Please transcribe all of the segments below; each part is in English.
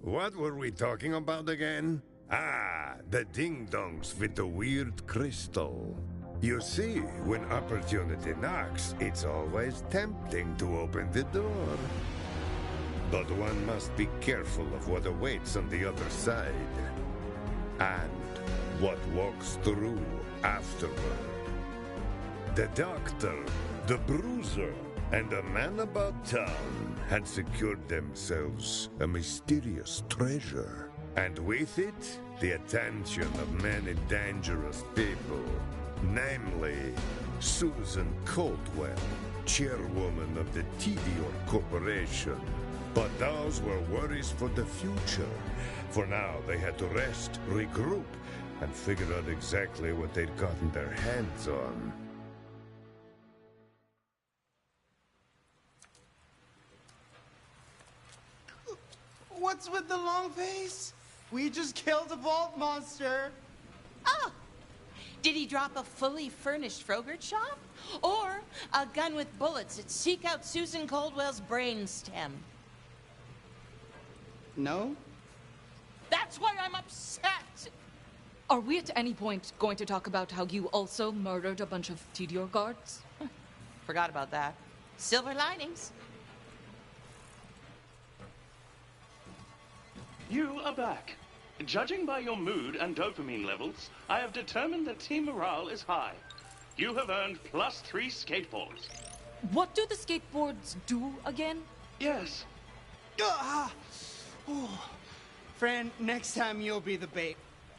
What were we talking about again? Ah, the ding-dongs with the weird crystal. You see, when opportunity knocks, it's always tempting to open the door. But one must be careful of what awaits on the other side. And what walks through afterward. The doctor, the bruiser, and a man about town had secured themselves a mysterious treasure. And with it, the attention of many dangerous people. Namely, Susan Caldwell, chairwoman of the Tidior Corporation. But those were worries for the future. For now, they had to rest, regroup, and figure out exactly what they'd gotten their hands on. What's with the long face? We just killed a vault monster. Oh! Did he drop a fully furnished Frogurt shop? Or a gun with bullets that seek out Susan Caldwell's brainstem? No? That's why I'm upset! Are we at any point going to talk about how you also murdered a bunch of Tidior guards? Forgot about that. Silver linings. You are back. Judging by your mood and dopamine levels, I have determined that team morale is high. You have earned +3 skateboards. What do the skateboards do again? Yes. Ah! Oh. Fran, next time you'll be the bait.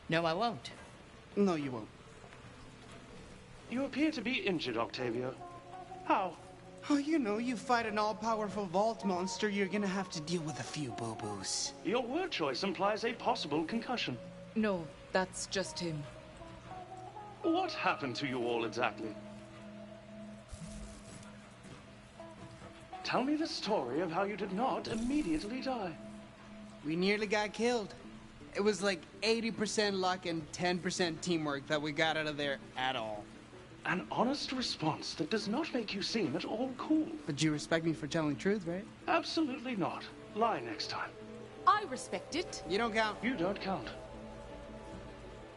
No, I won't. No, you won't. You appear to be injured, Octavio. How? Oh, you know, you fight an all-powerful vault monster, you're gonna have to deal with a few boo-boos. Your word choice implies a possible concussion. No, that's just him. What happened to you all exactly? Tell me the story of how you did not immediately die. We nearly got killed. It was like 80% luck and 10% teamwork that we got out of there at all. An honest response that does not make you seem at all cool. But you respect me for telling the truth, right? Absolutely not. Lie next time. I respect it. You don't count. You don't count.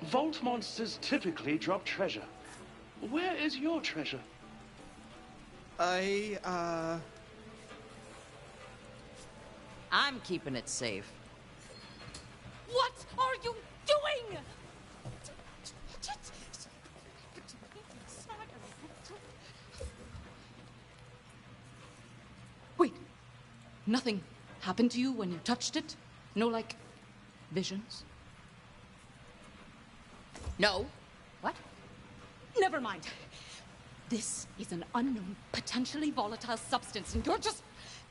Vault monsters typically drop treasure. Where is your treasure? I'm keeping it safe. What are you doing? Wait, nothing happened to you when you touched it? No, like, visions? No. What? Never mind. This is an unknown, potentially volatile substance, and you're just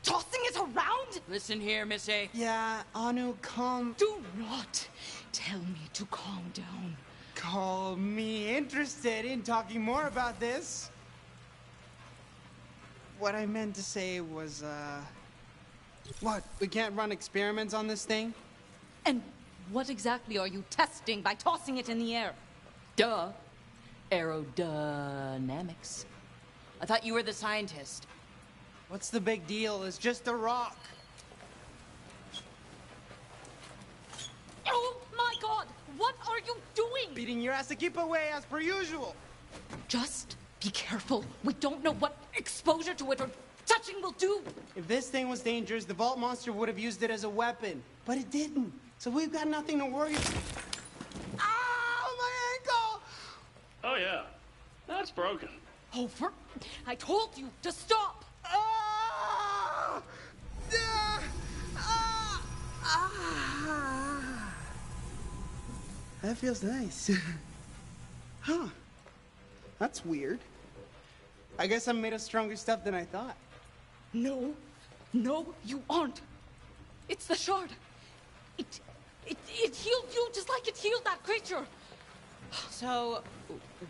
tossing it around? Listen here, Miss A. Yeah, Anu, calm. Do not tell me to calm down. Call me interested in talking more about this. What I meant to say was, what? We can't run experiments on this thing? And what exactly are you testing by tossing it in the air? Duh. Aerodynamics. I thought you were the scientist. What's the big deal? It's just a rock. Oh my God! What are you doing? Beating your ass to keep away as per usual. Just be careful. We don't know what exposure to it or touching will do. If this thing was dangerous, the vault monster would have used it as a weapon. But it didn't. So we've got nothing to worry about. Ow, my ankle! Oh yeah, that's broken. Hofer, I told you to stop. Ah! Ah! Ah! Ah! That feels nice. Huh. That's weird. I guess I'm made of stronger stuff than I thought. No, you aren't. It's the shard. It healed you just like it healed that creature. So,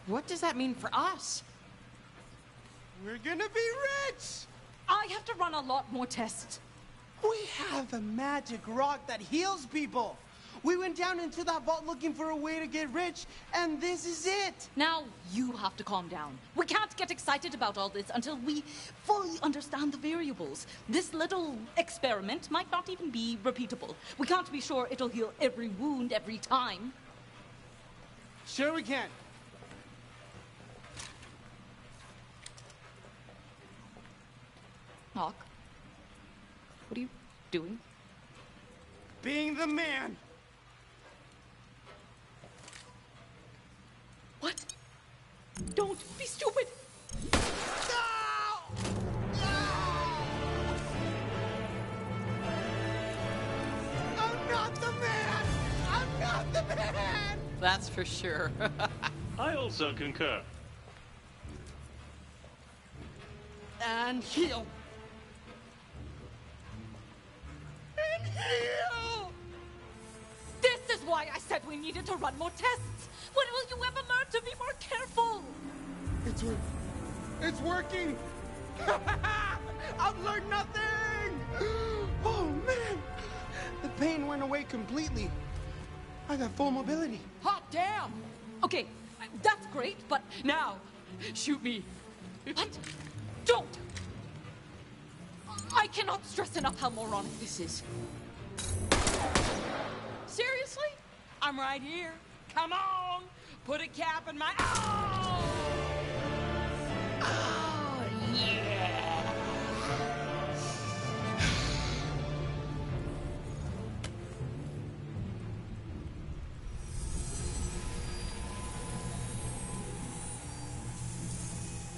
what does that mean for us? We're gonna be rich! I have to run a lot more tests. We have a magic rock that heals people. We went down into that vault looking for a way to get rich, and this is it. Now, you have to calm down. We can't get excited about all this until we fully understand the variables. This little experiment might not even be repeatable. We can't be sure it'll heal every wound every time. Sure we can. Hawk, what are you doing? Being the man. What? Don't be stupid! No! No! I'm not the man! I'm not the man! That's for sure. I also concur. And heal. And heal! This is why I said we needed to run more tests! When will you ever learn to be more careful? It's working! I've learned nothing! Oh, man! The pain went away completely. I got full mobility. Hot damn! Okay, that's great, but now, shoot me. What? Don't! I cannot stress enough how moronic this is. Seriously? I'm right here. Come on! Put a cap in my... Oh! Oh, yeah!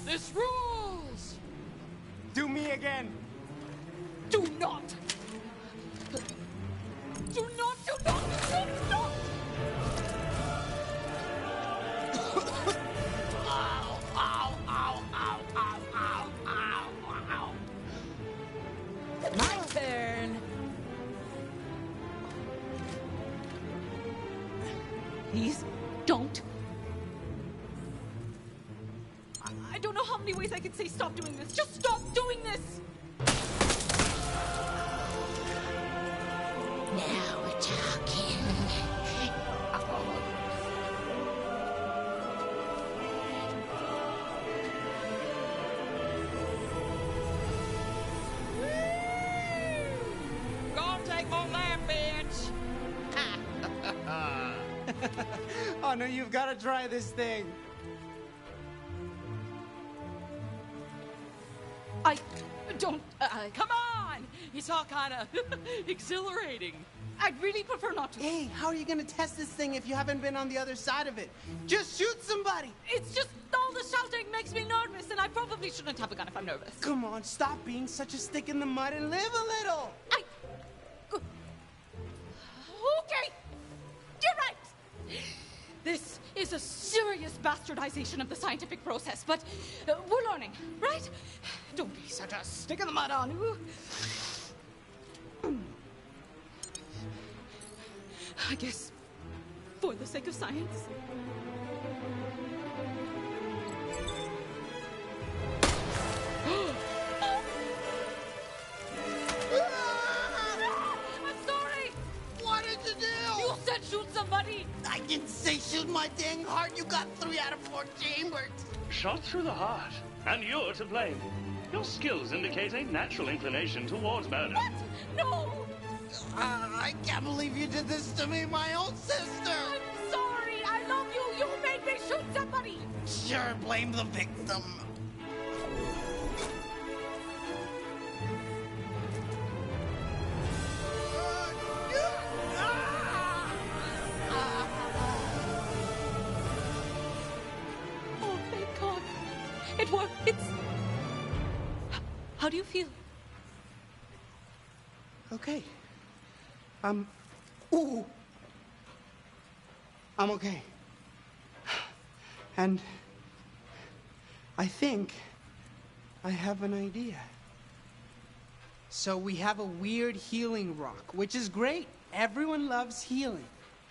This rules! Do me again. Do not! Do not, do not, do not! Ow, ow, ow, ow, ow, ow, ow, ow. My turn. Please, don't. I don't know how many ways I could say stop doing this. Just stop doing this! Now we're talking. Go take my lap, bitch. Oh, no, you've got to try this thing. I don't... Come on! It's all kind of exhilarating. I'd really prefer not to. Hey, how are you going to test this thing if you haven't been on the other side of it? Just shoot somebody! It's just all the shouting makes me nervous, and I probably shouldn't have a gun if I'm nervous. Come on, stop being such a stick in the mud and live a little! Okay! You're right! This is a serious bastardization of the scientific process, but we're learning, right? Don't be such a stick in the mud, Anu. I guess, for the sake of science. I'm sorry! What did you do? You said shoot somebody! I didn't say shoot my dang heart. You got 3 out of 4 chambers. Shot through the heart, and you're to blame. Your skills indicate a natural inclination towards murder. What? No! I can't believe you did this to me, my own sister. I'm sorry! I love you! You made me shoot somebody! Sure, blame the victim. Oh, thank God. It worked. It's... How do you feel? Okay. Ooh. I'm okay. And I think I have an idea. So we have a weird healing rock, which is great. Everyone loves healing.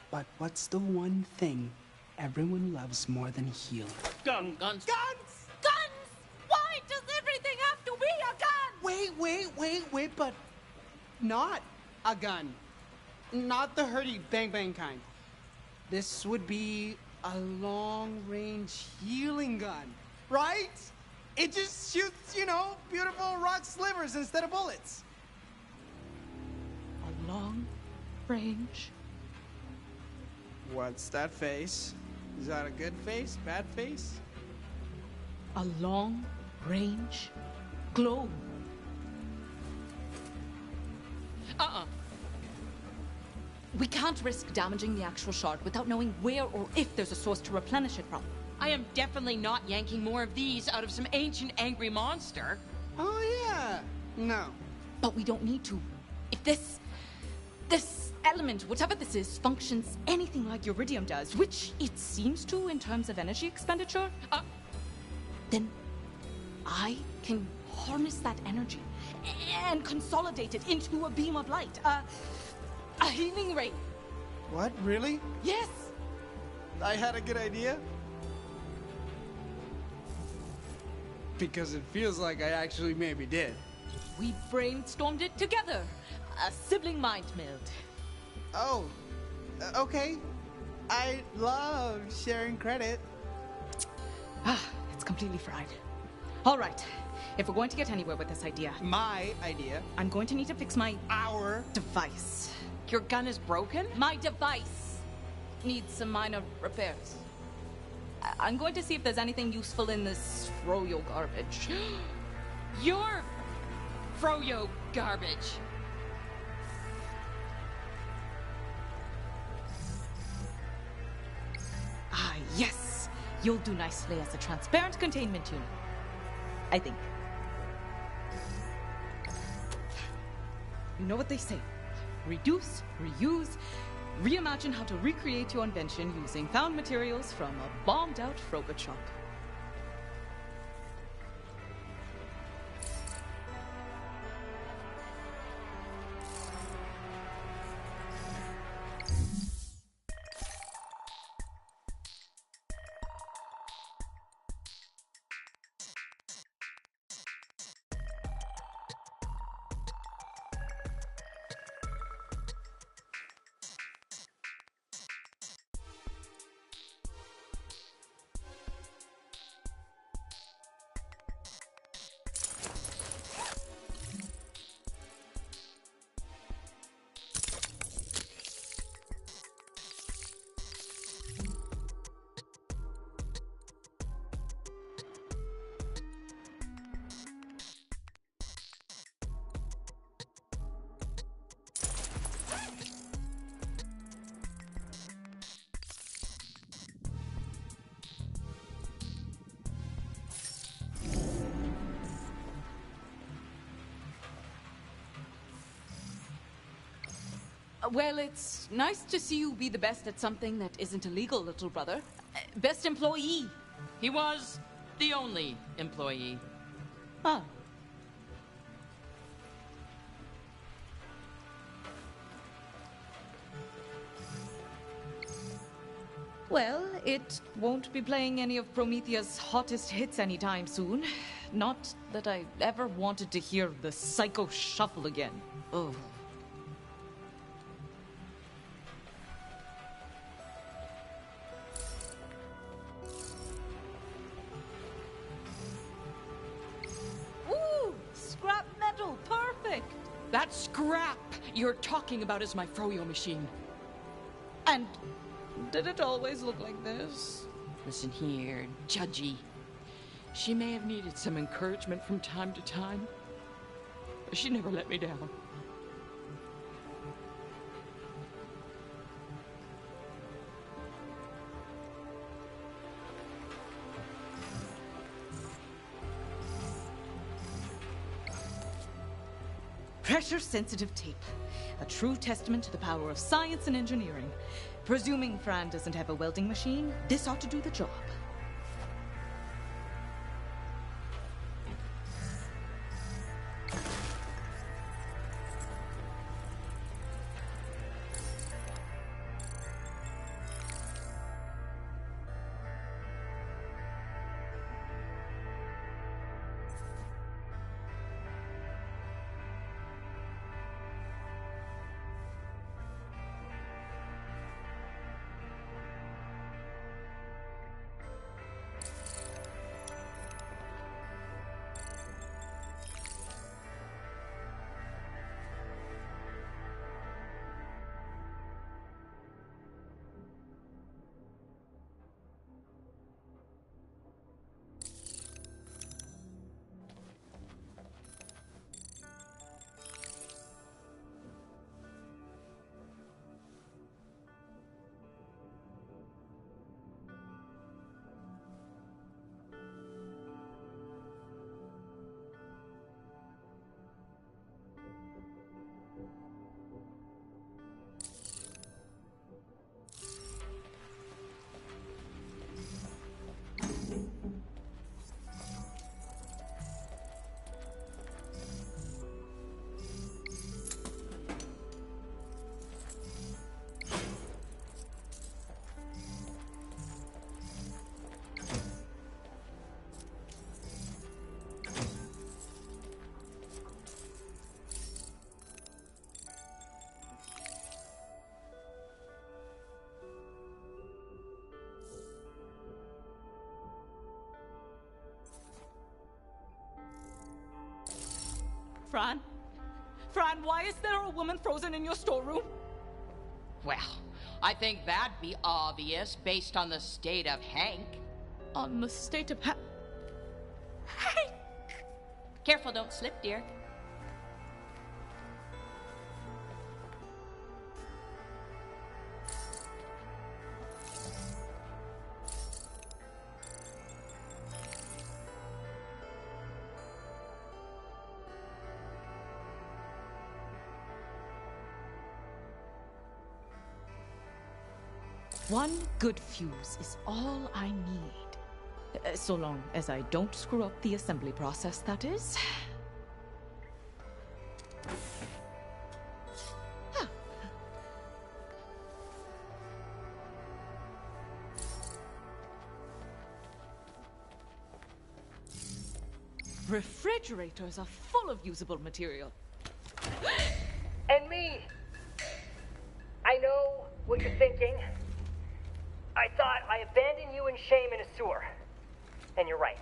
But what's the one thing everyone loves more than healing? Gun. Guns. Guns! Guns! Why does everything have to be a gun? Wait, but not a gun. Not the hurdy bang bang kind. This would be a long-range healing gun, right? It just shoots, beautiful rock slivers instead of bullets. A long range. What's that face? Is that a good face? Bad face? A long range globe. We can't risk damaging the actual shard without knowing where or if there's a source to replenish it from. I am definitely not yanking more of these out of some ancient angry monster. Oh, yeah. No. But we don't need to. If this element, whatever this is, functions anything like uridium does, which it seems to in terms of energy expenditure, then I can harness that energy and consolidate it into a beam of light. A healing ray. What? Really? Yes. I had a good idea? Because it feels like I actually maybe did. We brainstormed it together. A sibling mind meld. Oh, okay. I love sharing credit. It's completely fried. All right. If we're going to get anywhere with this idea, My idea. I'm going to need to fix my Our. device. Your gun is broken? My device needs some minor repairs. I'm going to see if there's anything useful in this froyo garbage. Your froyo garbage. Yes. You'll do nicely as a transparent containment unit. I think. You know what they say. Reduce, reuse, reimagine how to recreate your invention using found materials from a bombed-out Frogurt shop. Well, it's nice to see you be the best at something that isn't illegal, little brother. Best employee. He was the only employee. Ah. Well, it won't be playing any of Promethea's hottest hits anytime soon. Not that I ever wanted to hear the Psycho Shuffle again. Ugh. That scrap you're talking about is my froyo machine. And did it always look like this? Listen here, Judgy. She may have needed some encouragement from time to time, but she never let me down. Pressure-sensitive tape. A true testament to the power of science and engineering. Presuming Fran doesn't have a welding machine, this ought to do the job. Fran? Fran, why is there a woman frozen in your storeroom? Well, I think that'd be obvious based on the state of Hank. On the state of Hank? Careful, don't slip, dear. One good fuse is all I need. So long as I don't screw up the assembly process, that is. Huh. Refrigerators are full of usable material. And me! I know what you're thinking. I thought I abandoned you in shame in a sewer. And you're right.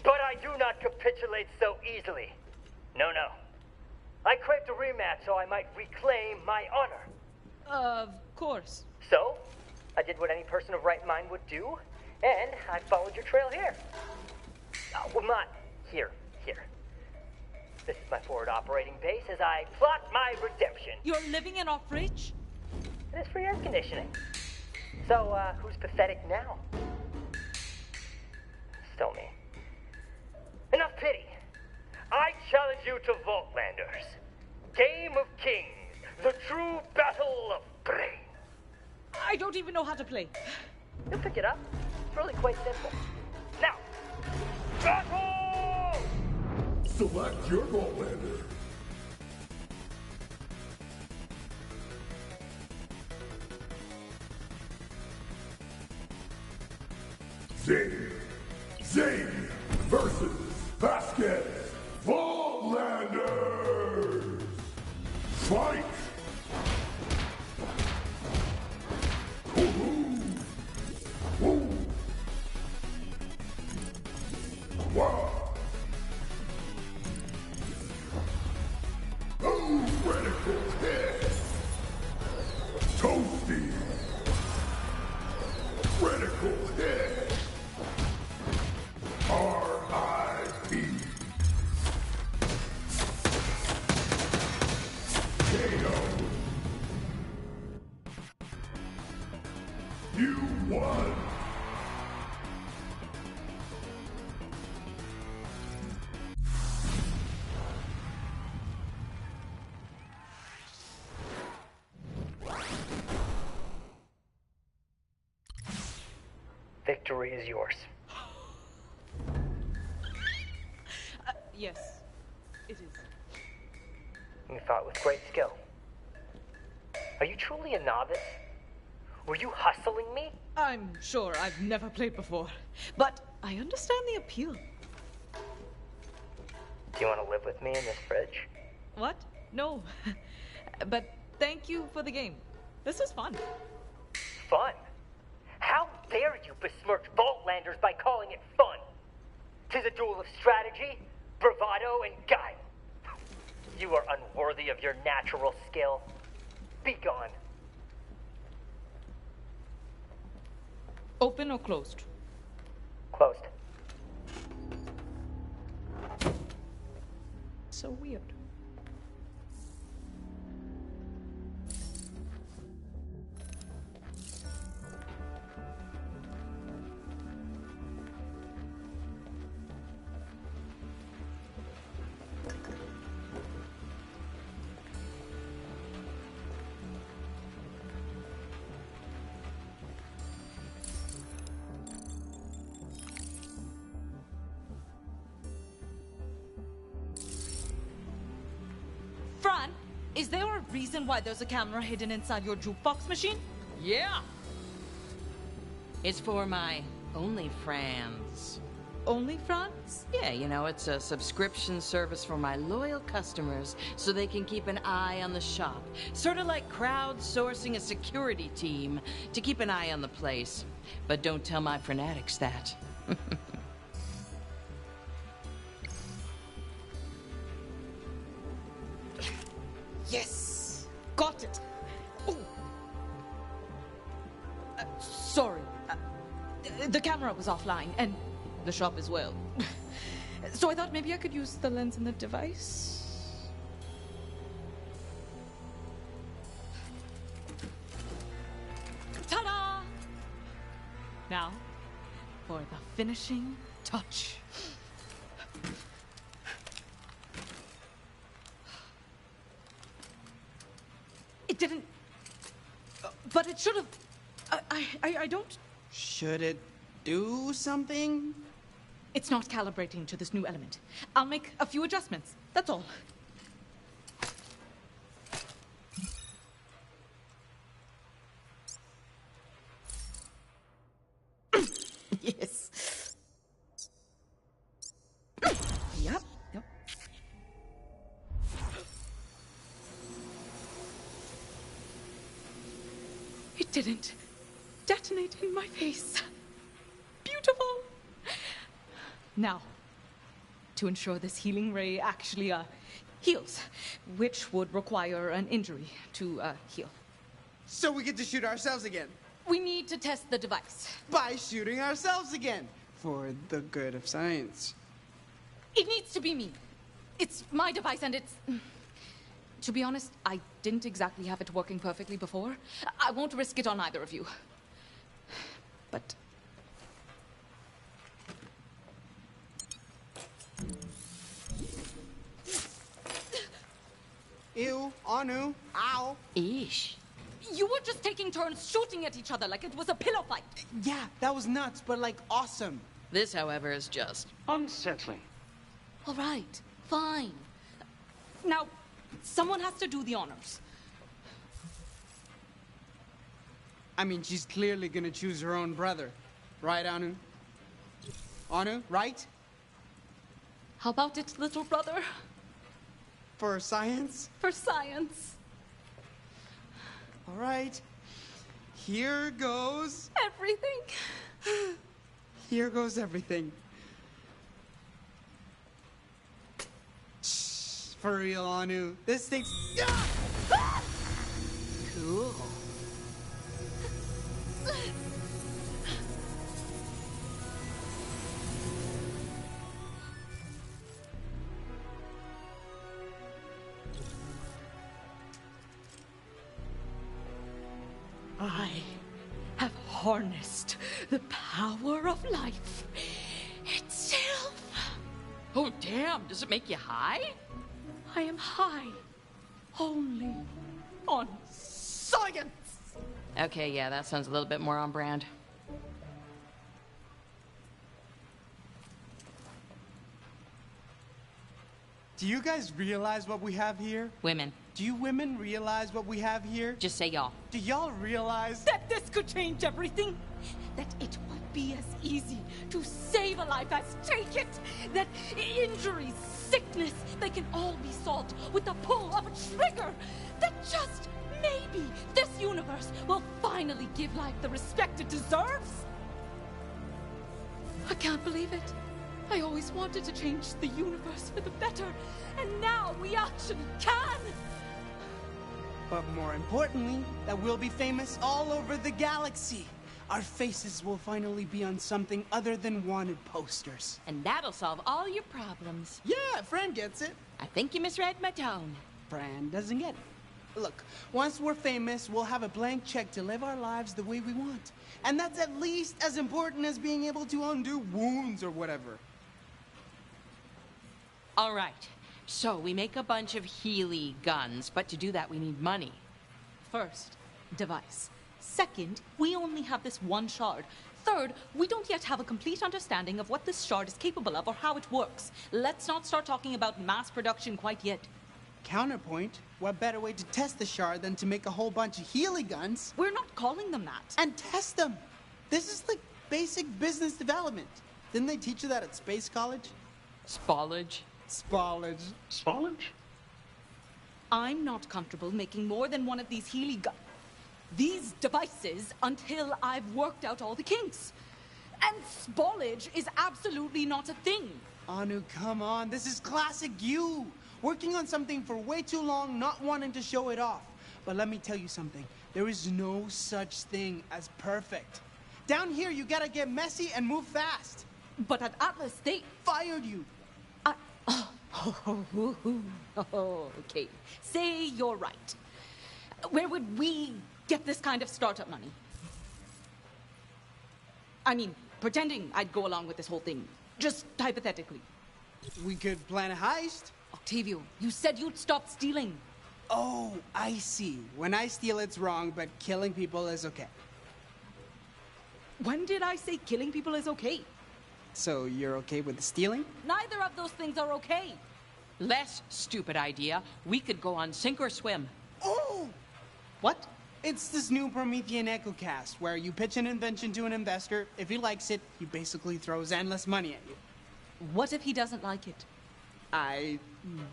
But I do not capitulate so easily. No, no. I craved a rematch so I might reclaim my honor. Of course. So, I did what any person of right mind would do, and I followed your trail here. Well, not here. This is my forward operating base as I plot my redemption. You're living in our fridge? It is free air conditioning. So, who's pathetic now? Still me. Enough pity. I challenge you to Vaultlanders. Game of Kings. The true battle of brain. I don't even know how to play. You'll pick it up. It's really quite simple. Now, battle! Select your Vaultlander. Zane versus Vasquez. Vaultlanders. Fight! Woo! Wow! Oh, radical hit! Toasty! Radical hit! R.I.P. KO. You won. Victory is yours. Yes, it is. You fought with great skill. Are you truly a novice? Were you hustling me? I'm sure I've never played before, but I understand the appeal. Do you want to live with me in this fridge? What? No. But thank you for the game. This was fun. Fun? How dare you besmirch Vaultlanders by calling it fun? 'Tis a duel of strategy, bravado, and guile. You are unworthy of your natural skill. Be gone. Open or closed? Closed. So weird. Fran, is there a reason why there's a camera hidden inside your jukebox machine? Yeah. It's for my OnlyFans. Only France? Yeah, you know, it's a subscription service for my loyal customers so they can keep an eye on the shop. Sort of like crowdsourcing a security team to keep an eye on the place. But don't tell my fanatics that. Yes! Got it! Oh. Sorry. The camera was offline, and the shop as well. So I thought maybe I could use the lens in the device. Ta-da! Now, for the finishing touch. It didn't... but it should have... I don't... Should it do something? It's not calibrating to this new element. I'll make a few adjustments. That's all. Yes. Yep. It didn't detonate in my face. Beautiful. Now, to ensure this healing ray actually heals, which would require an injury to heal. So we get to shoot ourselves again. We need to test the device. By shooting ourselves again. For the good of science. It needs to be me. It's my device and it's... To be honest, I didn't exactly have it working perfectly before. I won't risk it on either of you. But... Ew, Anu, ow. Eesh. You were just taking turns shooting at each other like it was a pillow fight. Yeah, that was nuts, but like awesome. This, however, is just... Unsettling. All right, fine. Now, someone has to do the honors. I mean, she's clearly gonna choose her own brother. Right, Anu? Anu, right? How about it, little brother? For science? For science. All right. Here goes... Everything. Here goes everything. Shh, for real, Anu. This thing's... Cool. I have harnessed the power of life itself. Oh, damn. Does it make you high? I am high only on science. Okay, yeah, that sounds a little bit more on brand. Do you guys realize what we have here? Women. Do you women realize what we have here? Just say y'all. Do y'all realize... That this could change everything. That it would be as easy to save a life as take it. That injuries, sickness, they can all be solved with the pull of a trigger. That just maybe this universe will finally give life the respect it deserves. I can't believe it. I always wanted to change the universe for the better, and now we actually can! But more importantly, that we'll be famous all over the galaxy. Our faces will finally be on something other than wanted posters. And that'll solve all your problems. Yeah, Fran gets it. I think you misread my tone. Fran doesn't get it. Look, once we're famous, we'll have a blank check to live our lives the way we want. And that's at least as important as being able to undo wounds or whatever. All right. So we make a bunch of Healy guns, but to do that we need money. First, device. Second, we only have this one shard. Third, we don't yet have a complete understanding of what this shard is capable of or how it works. Let's not start talking about mass production quite yet. Counterpoint, what better way to test the shard than to make a whole bunch of Healy guns We're not calling them that. and test them? This is like basic business development. Didn't they teach you that at Space College? Spallage. Spallage. Spallage? I'm not comfortable making more than one of these these devices until I've worked out all the kinks. And spallage is absolutely not a thing. Anu, come on. This is classic you. working on something for way too long, not wanting to show it off. But let me tell you something. There is no such thing as perfect. Down here, you gotta get messy and move fast. But at Atlas, they Fired you. Okay. Say you're right. Where would we get this kind of startup money? I mean, pretending I'd go along with this whole thing. Just hypothetically. We could plan a heist. Octavio, you said you'd stop stealing. Oh, I see. When I steal, it's wrong, but killing people is okay. When did I say killing people is okay? So you're okay with the stealing? Neither of those things are okay. Less stupid idea. We could go on sink or swim. Oh! What? It's this new Promethean EchoCast, where you pitch an invention to an investor. If he likes it, he basically throws endless money at you. What if he doesn't like it? I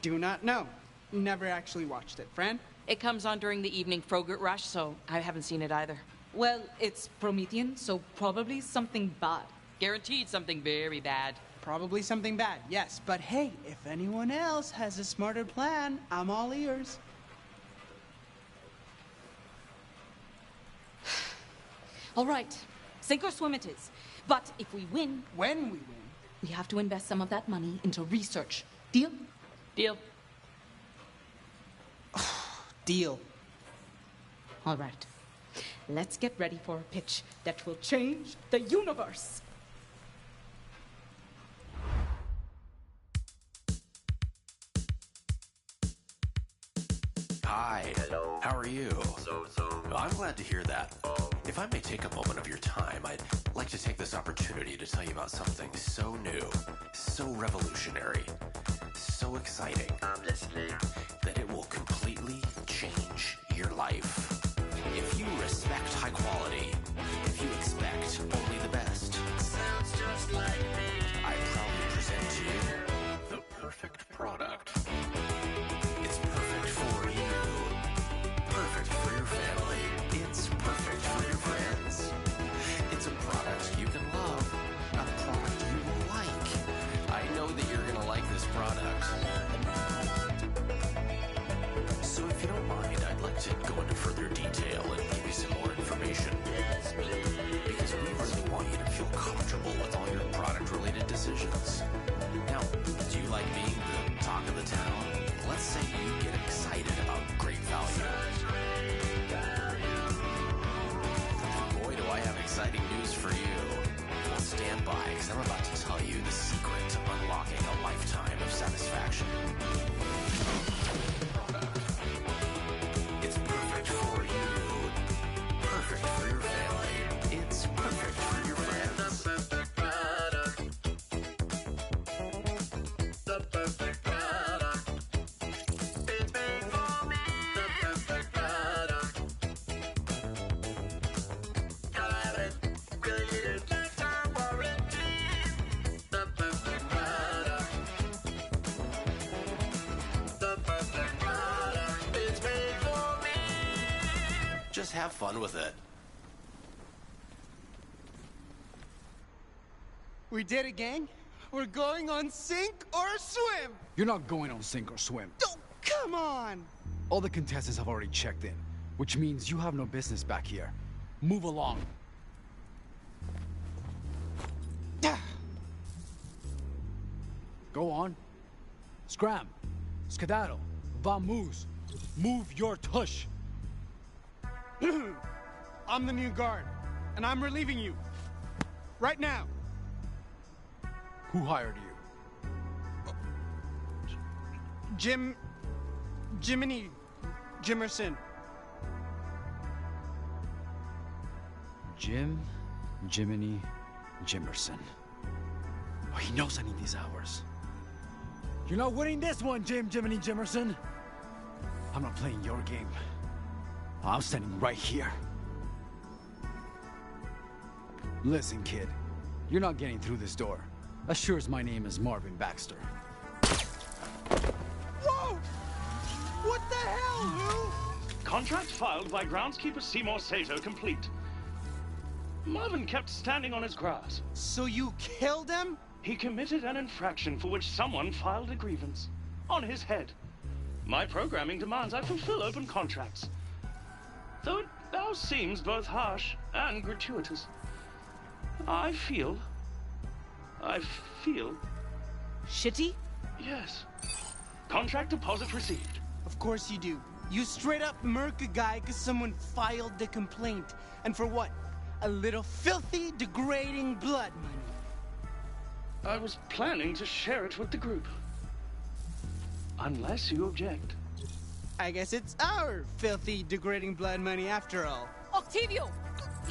do not know. Never actually watched it. Fran? It comes on during the evening Frogurt rush, so I haven't seen it either. Well, it's Promethean, so probably something bad. Guaranteed something very bad. Probably something bad, yes. But hey, if anyone else has a smarter plan, I'm all ears. All right, sink or swim it is. But if we win, When we win. we have to invest some of that money into research. Deal? Deal. Deal. All right. Let's get ready for a pitch that will change the universe. Hi. How are you? I'm glad to hear that. If I may take a moment of your time, I'd like to take this opportunity to tell you about something so new, so revolutionary, so exciting, that it will completely change your life. If you respect high quality, if you expect only the best, sounds just like me. I proudly present to you the perfect product. It's perfect for you. Perfect for your family. It's perfect for your friends. It's a product you can love. A product you will like. I know that you're gonna like this product. So if you don't mind, I'd like to go into further detail and give you some more information. Yes, please. Because we really want you to feel comfortable with all your product-related decisions. Now, do you like being the talk of the town? Let's say you get excited about great value. Boy, do I have exciting news for you. Well, stand by, because I'm about to tell you the secret to unlocking a lifetime of satisfaction. It's perfect for you. Perfect for your family. It's perfect for your friends. The perfect product. The perfect product. It's made for me. The perfect product. Gotta have it. Really need it. Lifetime warranty. The perfect product. The perfect product. It's made for me. Just have fun with it. We did it, gang. We're going on sink or swim. You're not going on sink or swim. Oh, come on. All the contestants have already checked in, which means you have no business back here. Move along. Go on. Scram. Skedaddle. Vamoose. Move your tush. I'm the new guard, and I'm relieving you. Right now. Who hired you? Jiminy Jimerson. Jiminy Jimerson. Oh, he knows I need these hours. You're not winning this one, Jiminy Jimerson. I'm not playing your game. I'm standing right here. Listen, kid. You're not getting through this door. As sure as my name is Marvin Baxter. Whoa! What the hell, Lou? Contract filed by groundskeeper Seymour Sato complete. Marvin kept standing on his grass. So you killed him? He committed an infraction for which someone filed a grievance. on his head. My programming demands I fulfill open contracts. Though it now seems both harsh and gratuitous. I feel... Shitty? Yes. Contract deposit received. Of course you do. You straight up murk a guy because someone filed the complaint. And for what? A little filthy, degrading blood money. I was planning to share it with the group. Unless you object. I guess it's our filthy, degrading blood money after all. Octavio!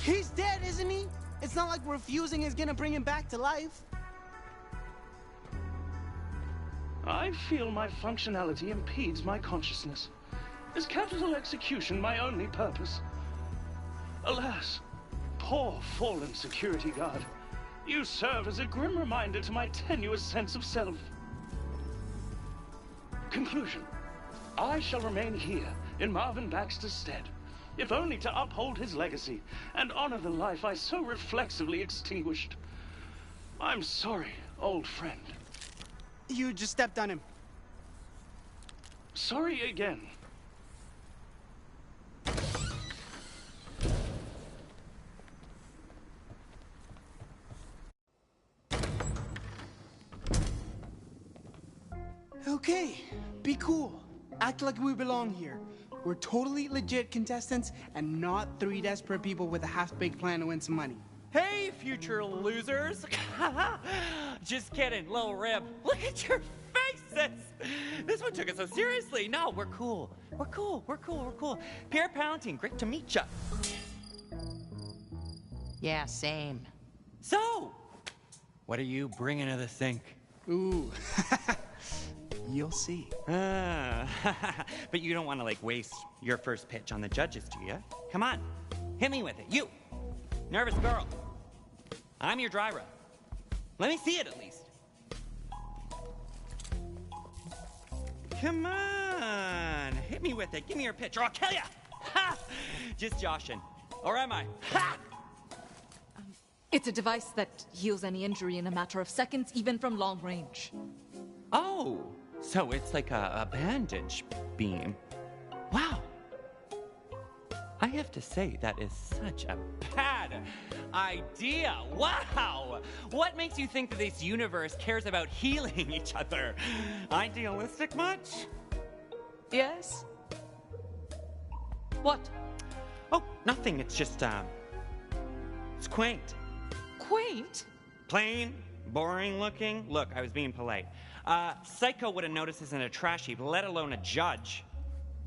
He's dead, isn't he? It's not like refusing is gonna bring him back to life. I feel my functionality impedes my consciousness. Is capital execution my only purpose? Alas, poor fallen security guard. You serve as a grim reminder to my tenuous sense of self. Conclusion. I shall remain here in Marvin Baxter's stead, if only to uphold his legacy and honor the life I so reflexively extinguished. I'm sorry, old friend. You just stepped on him. Sorry again. Okay, be cool. Act like we belong here. We're totally legit contestants and not three desperate people with a half-baked plan to win some money. Hey, future losers! Just kidding, little rib. Look at your faces! This one took us so seriously. No, we're cool. We're cool. Pierre Palantine, great to meet ya. Yeah, same. So, what are you bringing to the sink? Ooh. You'll see. But you don't want to, like, waste your first pitch on the judges, do you? Come on, hit me with it. You, nervous girl. I'm your dry rub. Let me see it at least. Come on, hit me with it. Give me your pitch or I'll kill ya. Ha! Just joshing. Or am I? Ha! It's a device that heals any injury in a matter of seconds, even from long range. Oh, so it's like a bandage beam. Wow. I have to say, that is such a bad idea. Wow. What makes you think that this universe cares about healing each other? Idealistic much? Yes? What? Oh, nothing. It's just, it's quaint. Quaint? Plain, boring looking. Look, I was being polite. Psycho would have noticed this in a trash heap, let alone a judge.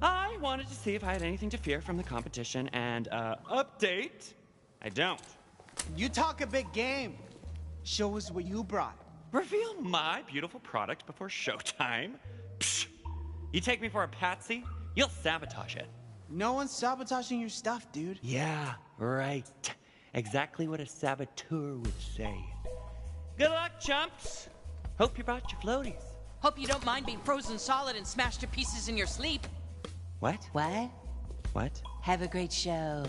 I wanted to see if I had anything to fear from the competition, and, update, I don't. You talk a big game. Show us what you brought. Reveal my beautiful product before showtime? Psh! You take me for a patsy, you'll sabotage it. No one's sabotaging your stuff, dude. Yeah, right. Exactly what a saboteur would say. Good luck, chumps. Hope you brought your floaties. Hope you don't mind being frozen solid and smashed to pieces in your sleep. What? What? What? Have a great show.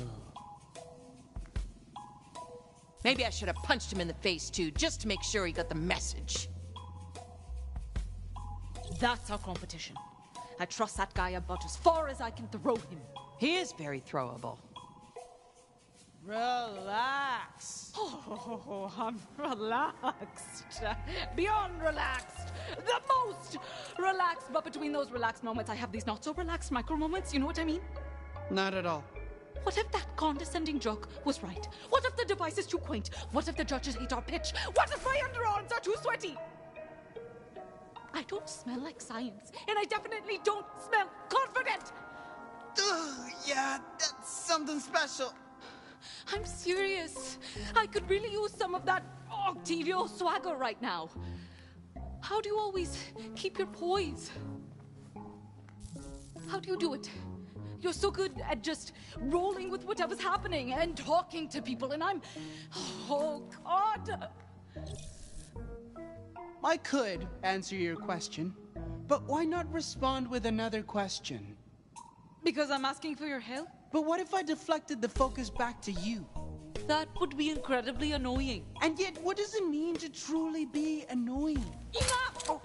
Maybe I should have punched him in the face, too, just to make sure he got the message. That's our competition. I trust that guy about as far as I can throw him. He is very throwable. Relax. Oh, I'm relaxed. Beyond relaxed. The most relaxed. But between those relaxed moments, I have these not so relaxed micro moments. You know what I mean? Not at all. What if that condescending joke was right? What if the device is too quaint? What if the judges hate our pitch? What if my underarms are too sweaty? I don't smell like science, and I definitely don't smell confident. Ugh, yeah, that's something special. I'm serious. I could really use some of that Octavio swagger right now. How do you always keep your poise? How do you do it? You're so good at just rolling with whatever's happening and talking to people, and I'm... Oh, God! I could answer your question, but why not respond with another question? Because I'm asking for your help? But what if I deflected the focus back to you? That would be incredibly annoying. And yet, what does it mean to truly be annoying? Enough!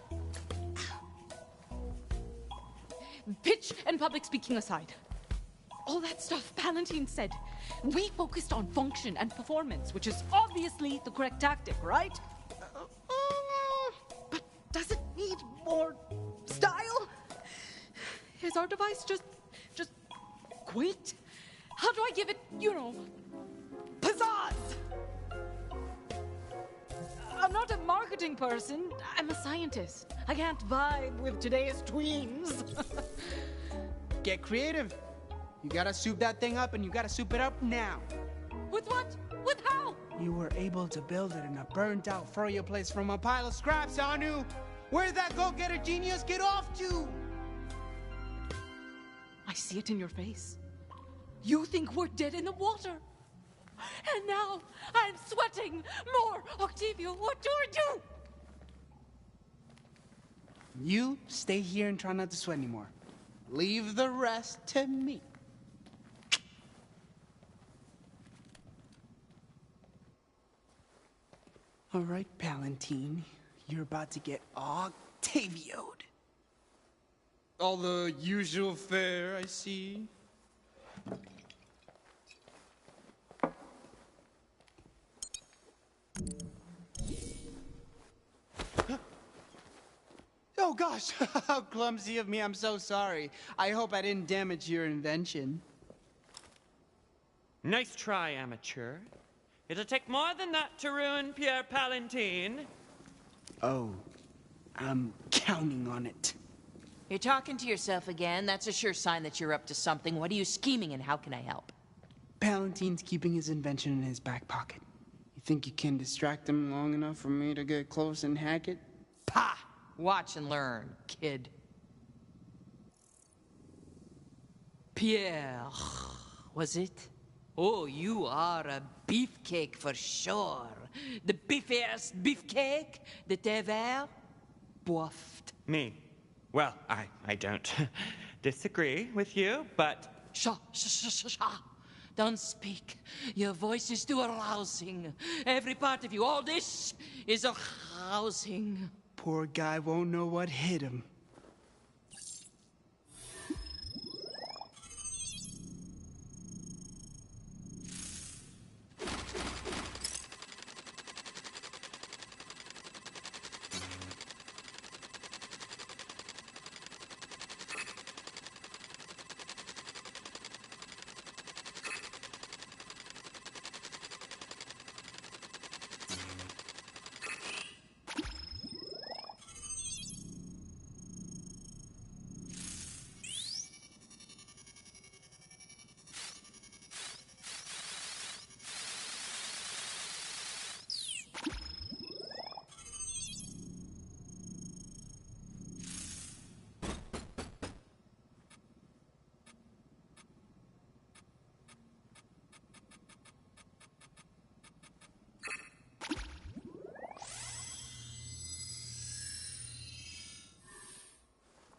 pitch and public speaking aside. All that stuff Palantine said. We focused on function and performance, which is obviously the correct tactic, right? But does it need more style? Is our device just quaint? How do I give it, pizzazz? I'm not a marketing person. I'm a scientist. I can't vibe with today's tweens. Get creative. You gotta soup that thing up, and you gotta soup it up now. With what? With how? You were able to build it in a burnt-out furrier place from a pile of scraps, Anu. Where'd that go-getter genius get off to? I see it in your face. You think we're dead in the water. And now I'm sweating more. Octavio, what do I do? You stay here and try not to sweat anymore. Leave the rest to me. All right, Palantine. You're about to get Octavio'd. All the usual fare, I see. Oh gosh, how clumsy of me. I'm so sorry. I hope I didn't damage your invention. Nice try, amateur. It'll take more than that to ruin Pierre Palantine. Oh, I'm counting on it. You're talking to yourself again. That's a sure sign that you're up to something. What are you scheming, and how can I help? Palantine's keeping his invention in his back pocket. You think you can distract him long enough for me to get close and hack it? Pah! Watch and learn, kid. Pierre, was it? Oh, you are a beefcake for sure. The beefiest beefcake that ever boffed. Me? Well, I don't disagree with you, but... Shh. Don't speak. Your voice is too arousing. Every part of you, all this is arousing. Poor guy won't know what hit him.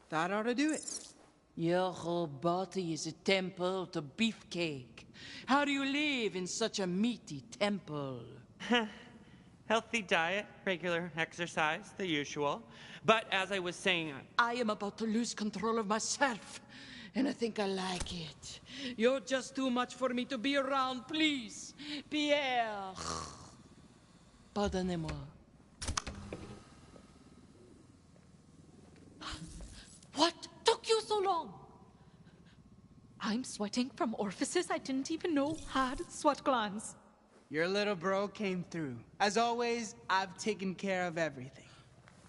That ought to do it. Your whole body is a temple to beefcake. How do you live in such a meaty temple? Healthy diet, regular exercise, the usual. But as I was saying... I am about to lose control of myself, and I think I like it. You're just too much for me to be around, please. Pierre. Pardonnez-moi. What took you so long? I'm sweating from orifices I didn't even know had sweat glands. Your little bro came through. As always, I've taken care of everything.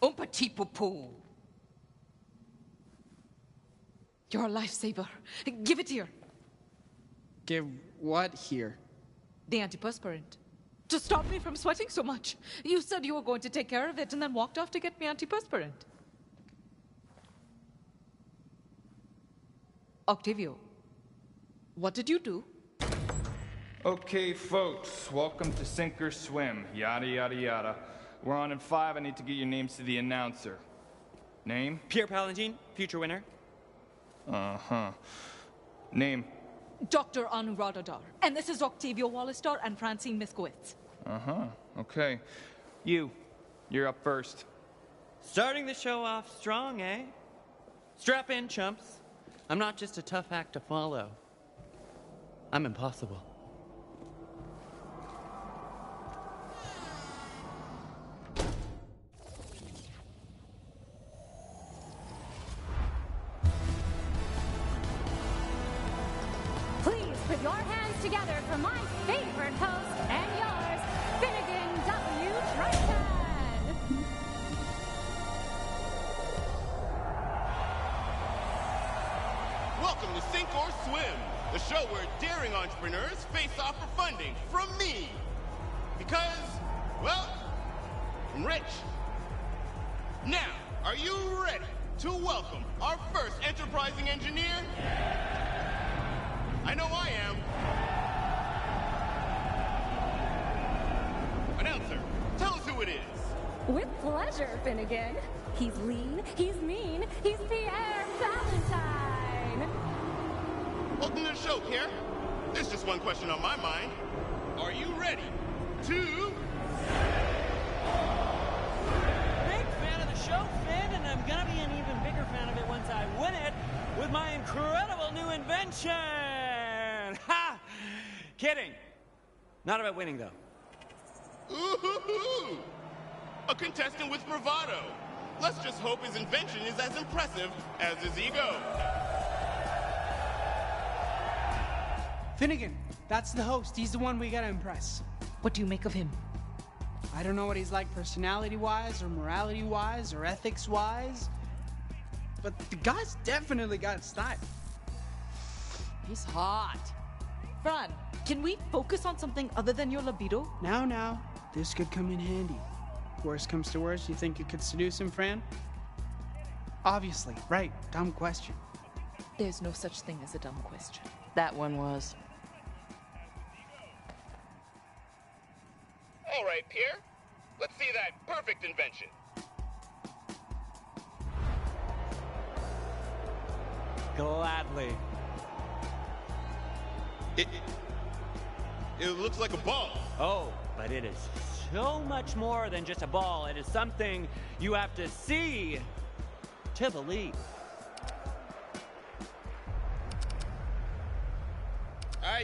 Un petit poupou. You're a lifesaver. Give it here. Give what here? The antiperspirant. To stop me from sweating so much. You said you were going to take care of it and then walked off to get me antiperspirant. Octavio, what did you do? Okay, folks, welcome to Sink or Swim, yada yada yada. We're on in 5, I need to get your names to the announcer. Name? Pierre Palantine, future winner. Uh-huh. Name? Dr. Anuradhadar. And this is Octavio Wallistar and Francine Miskowitz. Uh-huh, okay. You're up first. Starting the show off strong, eh? Strap in, chumps. I'm not just a tough act to follow. I'm impossible. Please put your hands together for my favorite host and yours, Finnegan W. Triton. Welcome to Sink or Swim, the show where daring entrepreneurs face off for funding from me. Because, well, I'm rich. Now, are you ready to welcome our first enterprising engineer? I know I am. Announcer, tell us who it is. With pleasure, Finnegan. He's lean, he's mean, he's Pierre Valentine. Welcome to the show, Pierre. There's just one question on my mind. Are you ready to... Big fan of the show, Finn, and I'm gonna be an even bigger fan of it once I win it with my incredible new invention! Ha! Kidding. Not about winning, though. Ooh-hoo-hoo! A contestant with bravado. Let's just hope his invention is as impressive as his ego. Finnegan, that's the host. He's the one we gotta impress. What do you make of him? I don't know what he's like personality-wise, or morality-wise, or ethics-wise, but the guy's definitely got style. He's hot. Fran, can we focus on something other than your libido? Now, this could come in handy. Worst comes to worst, you think you could seduce him, Fran? Obviously, right. Dumb question. There's no such thing as a dumb question. That one was. All right, Pierre. Let's see that perfect invention. Gladly. It looks like a ball. Oh, but it is so much more than just a ball. It is something you have to see to believe.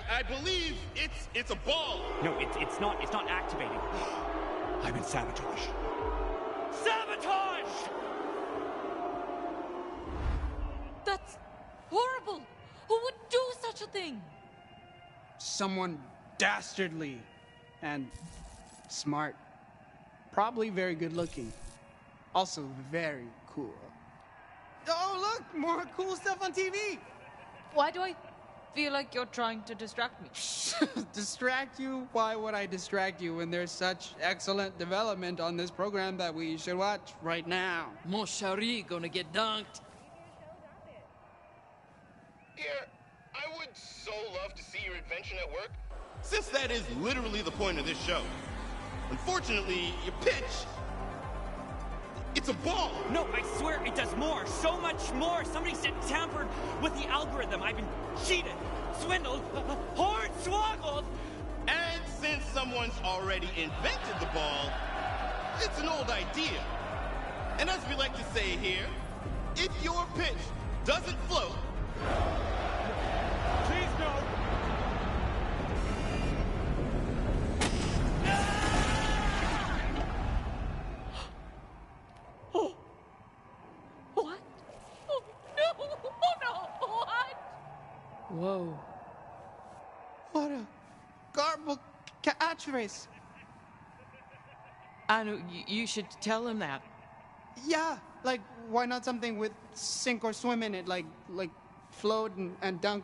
I believe it's a ball. No, it's not activating. I'm in sabotage. Sabotage! That's horrible. Who would do such a thing? Someone dastardly and smart. Probably very good looking. Also very cool. Oh, look! More cool stuff on TV! Why do I feel like you're trying to distract me? Distract you? Why would I distract you when there's such excellent development on this program that we should watch right now? Mon chéri gonna get dunked. Pierre, I would so love to see your invention at work, since that is literally the point of this show. Unfortunately, your pitch... It's a ball! No, I swear it does more. So much more. Somebody said tampered with the algorithm. I've been cheated, swindled, hornswoggled. And since someone's already invented the ball, it's an old idea. And as we like to say here, if your pitch doesn't float... Please no. What? Oh, no! Oh, no! What? Whoa. What a garbled catchphrase. Anu, you should tell him that. Yeah, like, why not something with sink or swim in it? Like float and dunk.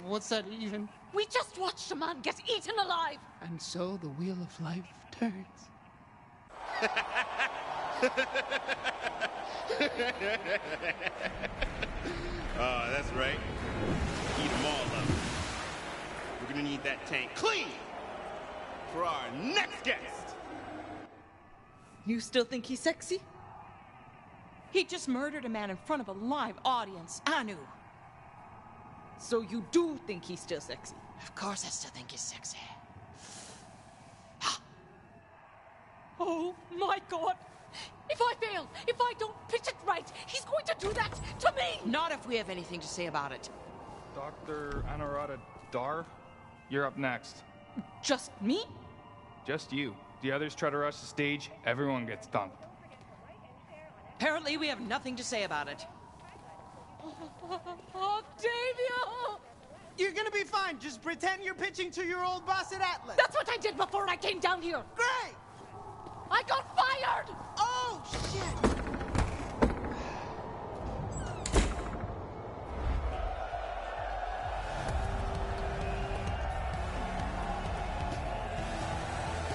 What's that even? We just watched a man get eaten alive! And so the wheel of life turns. Oh, that's right. Eat them all up. We're gonna need that tank clean for our next guest. You still think he's sexy? He just murdered a man in front of a live audience, Anu. So you do think he's still sexy? Of course I still think he's sexy. Oh my God! If I fail, if I don't pitch it right, he's going to do that to me! Not if we have anything to say about it. Dr. Anurata Dar, you're up next. Just me? Just you. The others try to rush the stage, everyone gets dunked. Apparently, we have nothing to say about it. Octavio! You're gonna be fine. Just pretend you're pitching to your old boss at Atlas. That's what I did before I came down here. Great! I got fired! Oh, shit!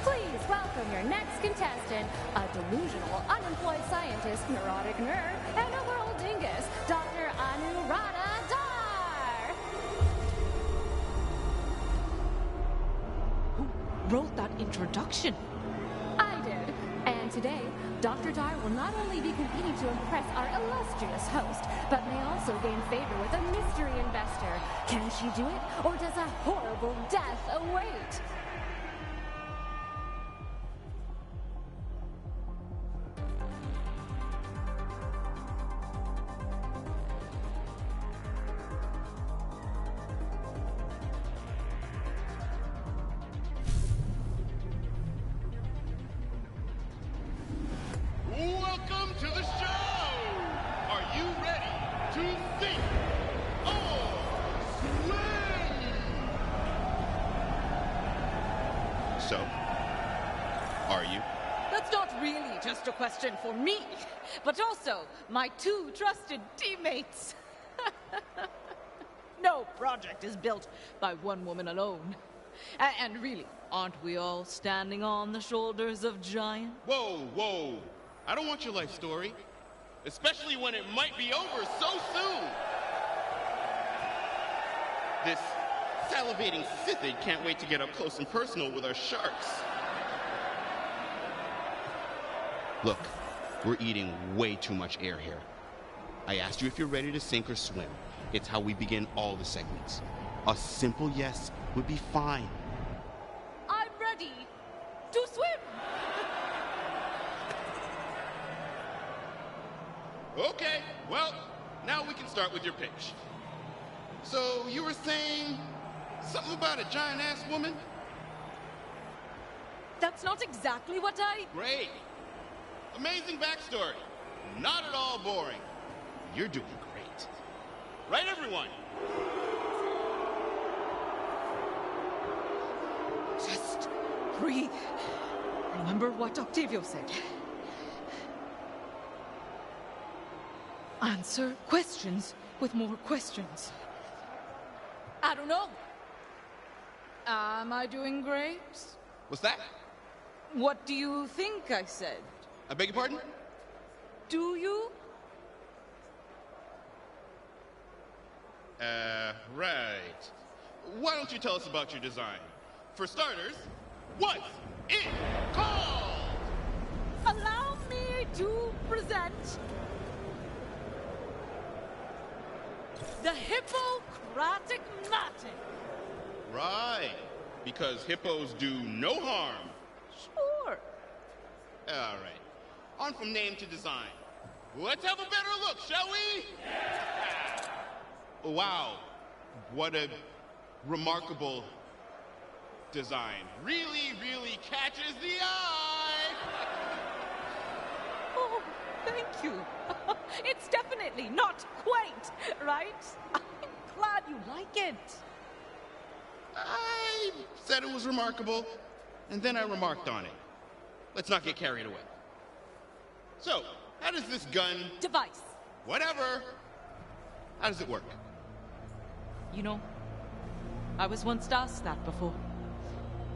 Please welcome your next contestant, a delusional, unemployed scientist, neurotic nerd, and a world dingus, Dr. Anurata Dar! Who wrote that introduction? I did. And today, Dr. Dar will not only be competing to impress our illustrious host, but may also gain favor with a mystery investor. Can she do it, or does a horrible death await? Welcome to the show! Are you ready to think or swim? So, are you? That's not really just a question for me, but also my two trusted teammates. No project is built by one woman alone. And really, aren't we all standing on the shoulders of giants? Whoa, whoa. I don't want your life story. Especially when it might be over so soon. This salivating Sithid can't wait to get up close and personal with our sharks. Look, we're eating way too much air here. I asked you if you're ready to sink or swim. It's how we begin all the segments. A simple yes would be fine. I'm ready to swim! Okay, well, now we can start with your pitch. So, you were saying something about a giant-ass woman? That's not exactly what I... Great. Amazing backstory. Not at all boring. You're doing great. Right, everyone? Just breathe. Remember what Octavio said. Answer questions with more questions. I don't know. Am I doing great? What's that? What do you think I said? I beg your pardon? Do you? Right. Why don't you tell us about your design? For starters, what's it called? Allow me to present the Hippocratic Matic. Right. Because hippos do no harm. Sure. All right. On from name to design. Let's have a better look, shall we? Yeah. Wow. What a remarkable design. Really, really catches the eye. Oh, thank you. It's definitely not quaint, right? I'm glad you like it. I said it was remarkable, and then I remarked on it. Let's not get carried away. So, how does this gun... Device. Whatever. How does it work? You know, I was once asked that before.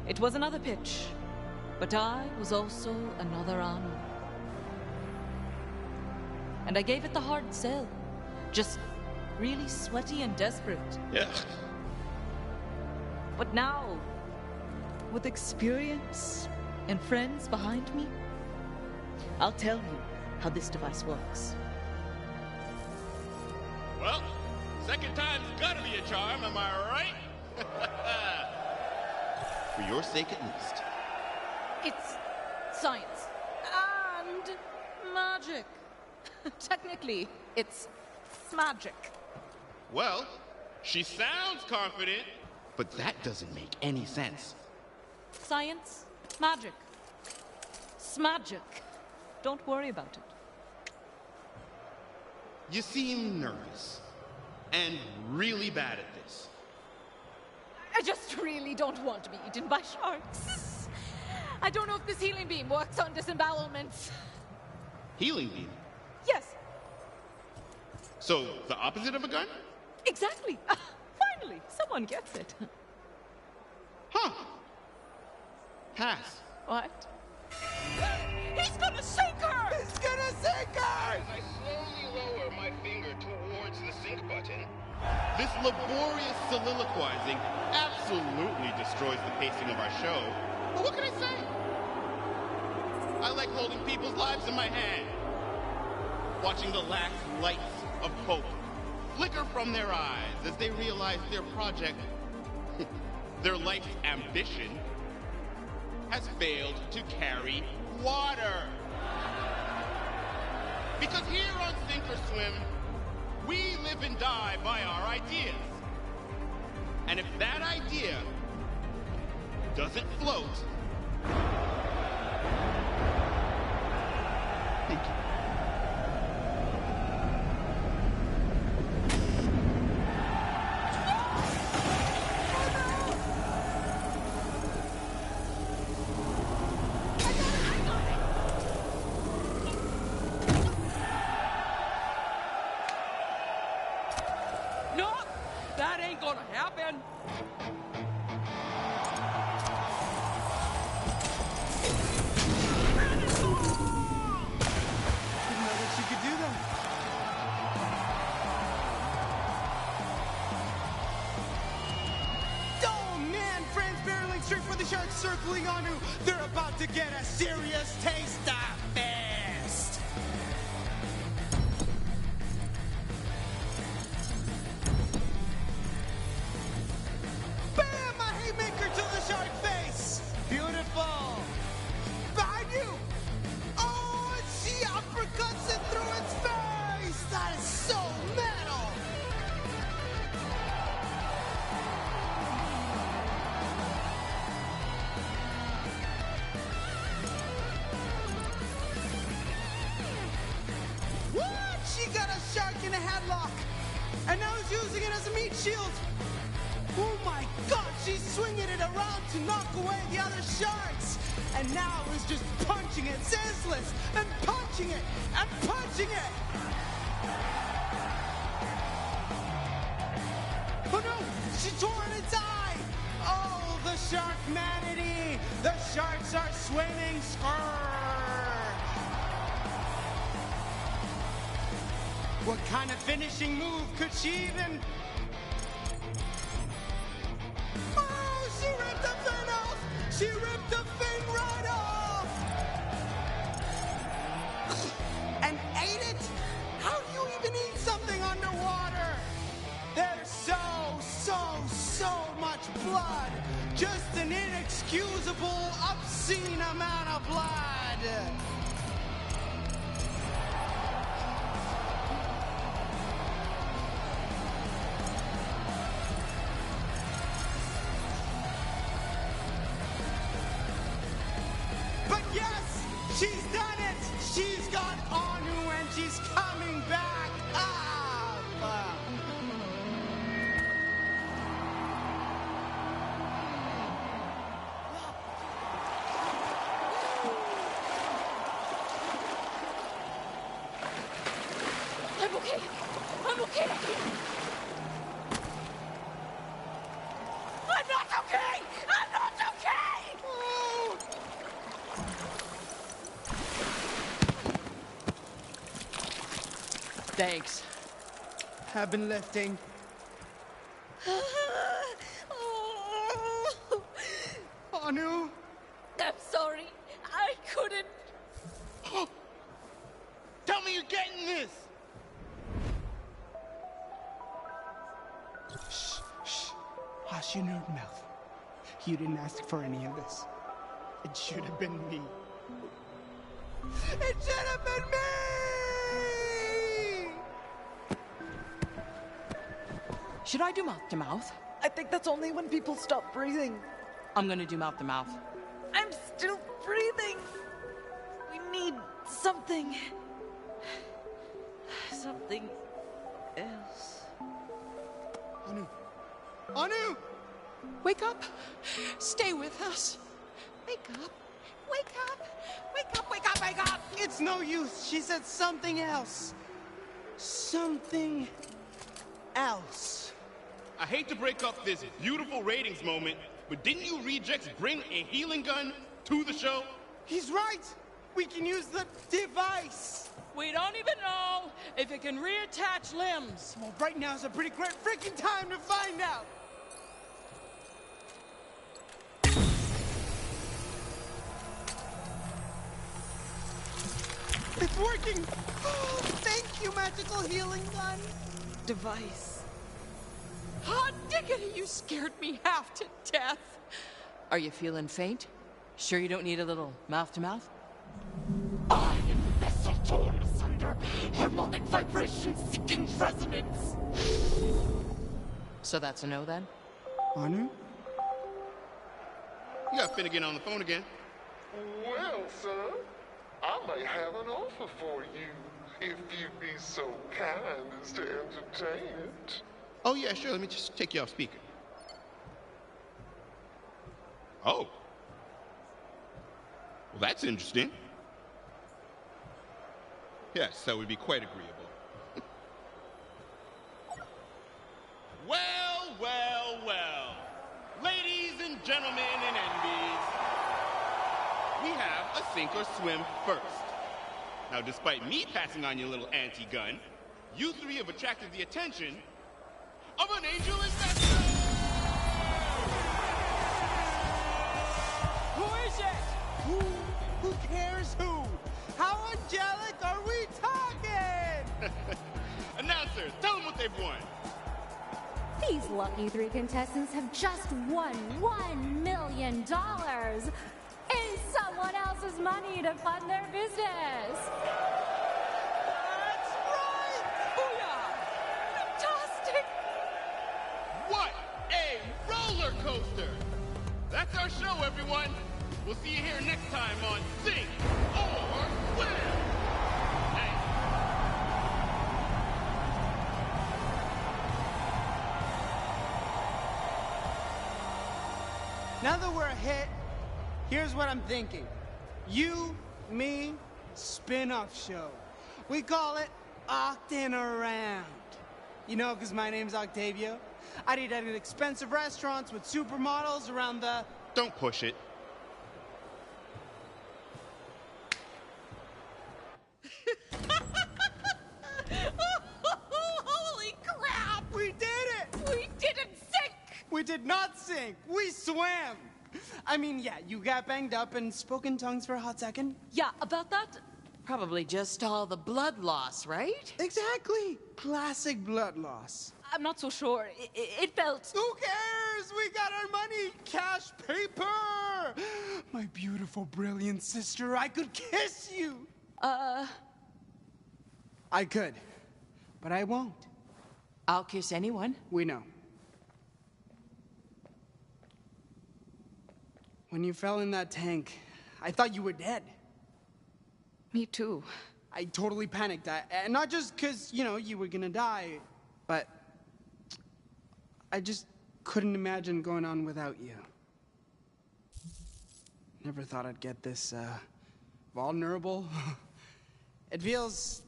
It was another pitch, but I was also another Anu. And I gave it the hard sell. Just really sweaty and desperate. Yeah. But now, with experience and friends behind me, I'll tell you how this device works. Well, second time's gotta be a charm, am I right? For your sake at least. It's science. and magic. Technically, it's smagic. Well, she sounds confident, but that doesn't make any sense. Science, magic. Smagic. Don't worry about it. You seem nervous and really bad at this. I just really don't want to be eaten by sharks. I don't know if this healing beam works on disembowelments. Healing beam? Yes, So, the opposite of a gun? exactly. Finally, someone gets it. Huh. Pass. What? He's gonna sink her! He's gonna sink her! As I slowly lower my finger towards the sync button, this laborious soliloquizing absolutely destroys the pacing of our show. But what can I say? I like holding people's lives in my hand, watching the last lights of hope flicker from their eyes as they realize their project, their life's ambition, has failed to carry water. Because here on Sink or Swim, we live and die by our ideas. And if that idea doesn't float, thank you. No, that ain't gonna happen. Didn't know that she could do that. Oh man, friends barreling straight for the sharks circling onto. They're about to get a serious taste of fist. Bam! A haymaker to the shark face. Beautiful. Behind you. Oh, and she uppercuts it through its face. That is so metal. What? She got a shark in a headlock. And now he's using it as a meat shield. Oh my god, she's swinging it around to knock away the other sharks. And now he's just punching it senseless. And punching it. And punching it. Oh no, she tore in its eye. Oh, the sharkmanity. The sharks are swimming. What kind of finishing move could she even... Oh, she ripped the fin off! She ripped the fin right off! And ate it? How do you even eat something underwater? There's so much blood! Just an inexcusable, obscene amount of blood! But yes, she's done it! She's got Anu and she's coming back up! I'm okay. I'm okay. I'm not okay! I'm not okay! Oh. Thanks. Have been lifting. Anu? I'm sorry. I couldn't. Tell me you're getting this! Shh. Hush your nerd mouth. You didn't ask for any of this. It should have been me. It should have been me! Should I do mouth to mouth? I think that's only when people stop breathing. I'm gonna do mouth to mouth. I'm still breathing. We need something. Something else. Anu! Anu! Wake up! Stay with us! Wake up! Wake up! Wake up! Wake up! Wake up! It's no use. She said something else. Something else. I hate to break up this beautiful ratings moment, but didn't you rejects bring a healing gun to the show? He's right. We can use the device. We don't even know if it can reattach limbs. Well, right now is a pretty great freaking time to find out. It's working! Oh, thank you, magical healing gun! Device. Hot diggity, you scared me half to death. Are you feeling faint? Sure you don't need a little mouth to mouth? I am the vessel torn asunder, harmonic vibration seeking resonance. So that's a no then? Anu? You got Finnegan on the phone again. Well, son, I may have an offer for you, if you'd be so kind as to entertain it. Oh, yeah, sure. Let me just take you off speaker. Oh. Well, that's interesting. Yes, that would be quite agreeable. Well, well, well. Ladies and gentlemen and envies, we have a sink or swim first. Now, despite me passing on your little anti-gun, you three have attracted the attention of an angel investor! Who is it? Who cares who? How angelic are we talking? Announcers, tell them what they've won. These lucky 3 contestants have just won $1 million in someone else's money to fund their business. That's right! Booyah! Fantastic! What a roller coaster! That's our show, everyone. We'll see you here next time on Sink or Swim. Thanks. Now that we're a hit, here's what I'm thinking. You, me, spin-off show. We call it Octin' Around. You know, because my name's Octavio. I'd eat at expensive restaurants with supermodels around the... Don't push it. Holy crap! We did it! We didn't sink! We did not sink. We swam. I mean, yeah, you got banged up and spoke in tongues for a hot second. Yeah, about that, Probably just all the blood loss, right? Exactly. Classic blood loss. I'm not so sure. It felt... Who cares? We got our money. Cash paper. My beautiful, brilliant sister, I could kiss you. I could, but I won't. I'll kiss anyone. We know. When you fell in that tank, I thought you were dead. Me too. I totally panicked. And not just because, you know, you were gonna die, but I just couldn't imagine going on without you. Never thought I'd get this, vulnerable. It feels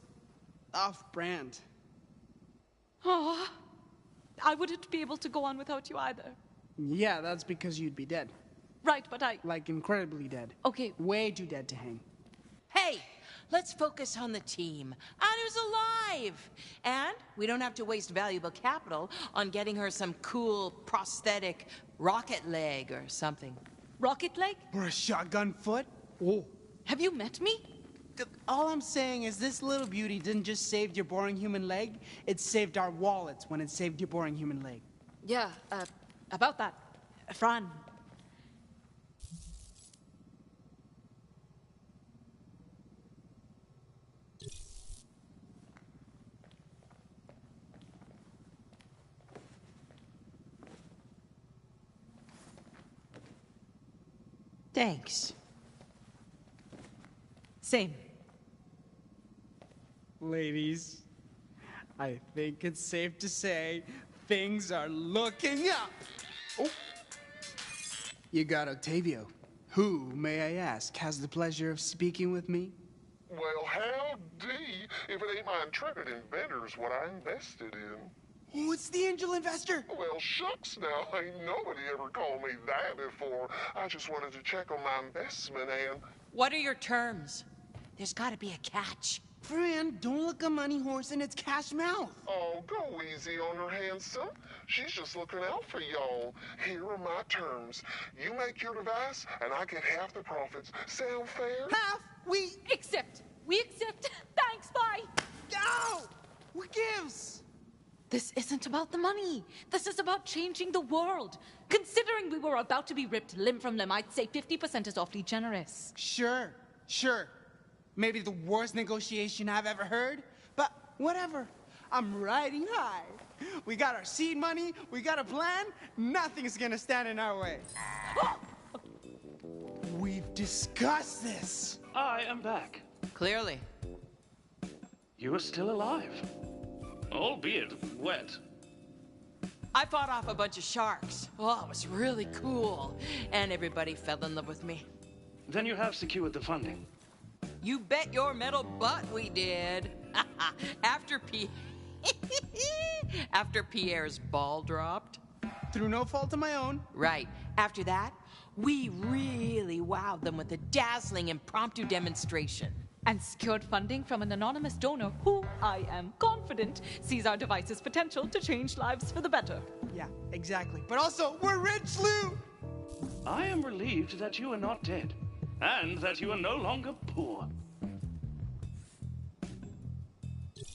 off-brand. Oh, I wouldn't be able to go on without you either. Yeah, that's because you'd be dead. Right, but I... Like, incredibly dead. Okay. Way too dead to hang. Hey, let's focus on the team. Anu's alive! And we don't have to waste valuable capital on getting her some cool prosthetic rocket leg or something. Rocket leg? Or a shotgun foot? Oh. Have you met me? All I'm saying is this little beauty didn't just save your boring human leg, it saved our wallets when it saved your boring human leg. Yeah, about that. Fran. Thanks. Same. Ladies, I think it's safe to say things are looking up. Oh. You got Octavio. Who, may I ask, has the pleasure of speaking with me? Well, howdy, if it ain't my intrepid inventors what I invested in. Oh, it's the angel investor. Well, shucks now, ain't nobody ever called me that before. I just wanted to check on my investment and... What are your terms? There's gotta be a catch. Friend, don't look a money horse in its cash mouth. Oh, go easy on her, handsome. She's just looking out for y'all. Here are my terms. You make your device, and I get half the profits. Sound fair? Half? We accept. We accept. Thanks, bye. No! What gives? This isn't about the money. This is about changing the world. Considering we were about to be ripped limb from limb, I'd say 50% is awfully generous. Sure. Maybe the worst negotiation I've ever heard, but whatever. I'm riding high. We got our seed money, we got a plan, nothing's gonna stand in our way. We've discussed this. I am back. Clearly. You are still alive. Albeit wet. I fought off a bunch of sharks. Oh, it was really cool. And everybody fell in love with me. Then you have secured the funding. You bet your metal butt we did. After Pierre's ball dropped. Through no fault of my own. Right. After that, we really wowed them with a dazzling impromptu demonstration. And secured funding from an anonymous donor who, I am confident, sees our device's potential to change lives for the better. Yeah, exactly. But also, we're rich, Lou! I am relieved that you are not dead, and that you are no longer poor.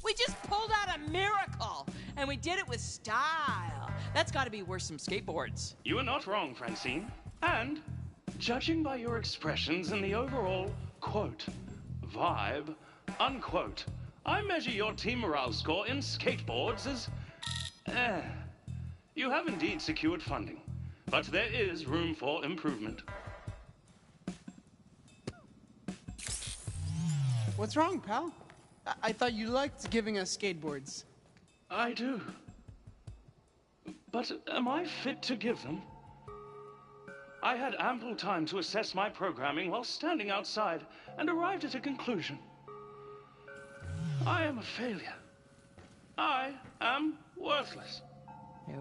We just pulled out a miracle, and we did it with style. That's gotta be worth some skateboards. You are not wrong, Francine. And, judging by your expressions and the overall, quote, vibe, unquote, I measure your team morale score in skateboards as... You have indeed secured funding, but there is room for improvement. What's wrong, pal? I thought you liked giving us skateboards. I do. But am I fit to give them? I had ample time to assess my programming while standing outside and arrived at a conclusion. I am a failure. I am worthless.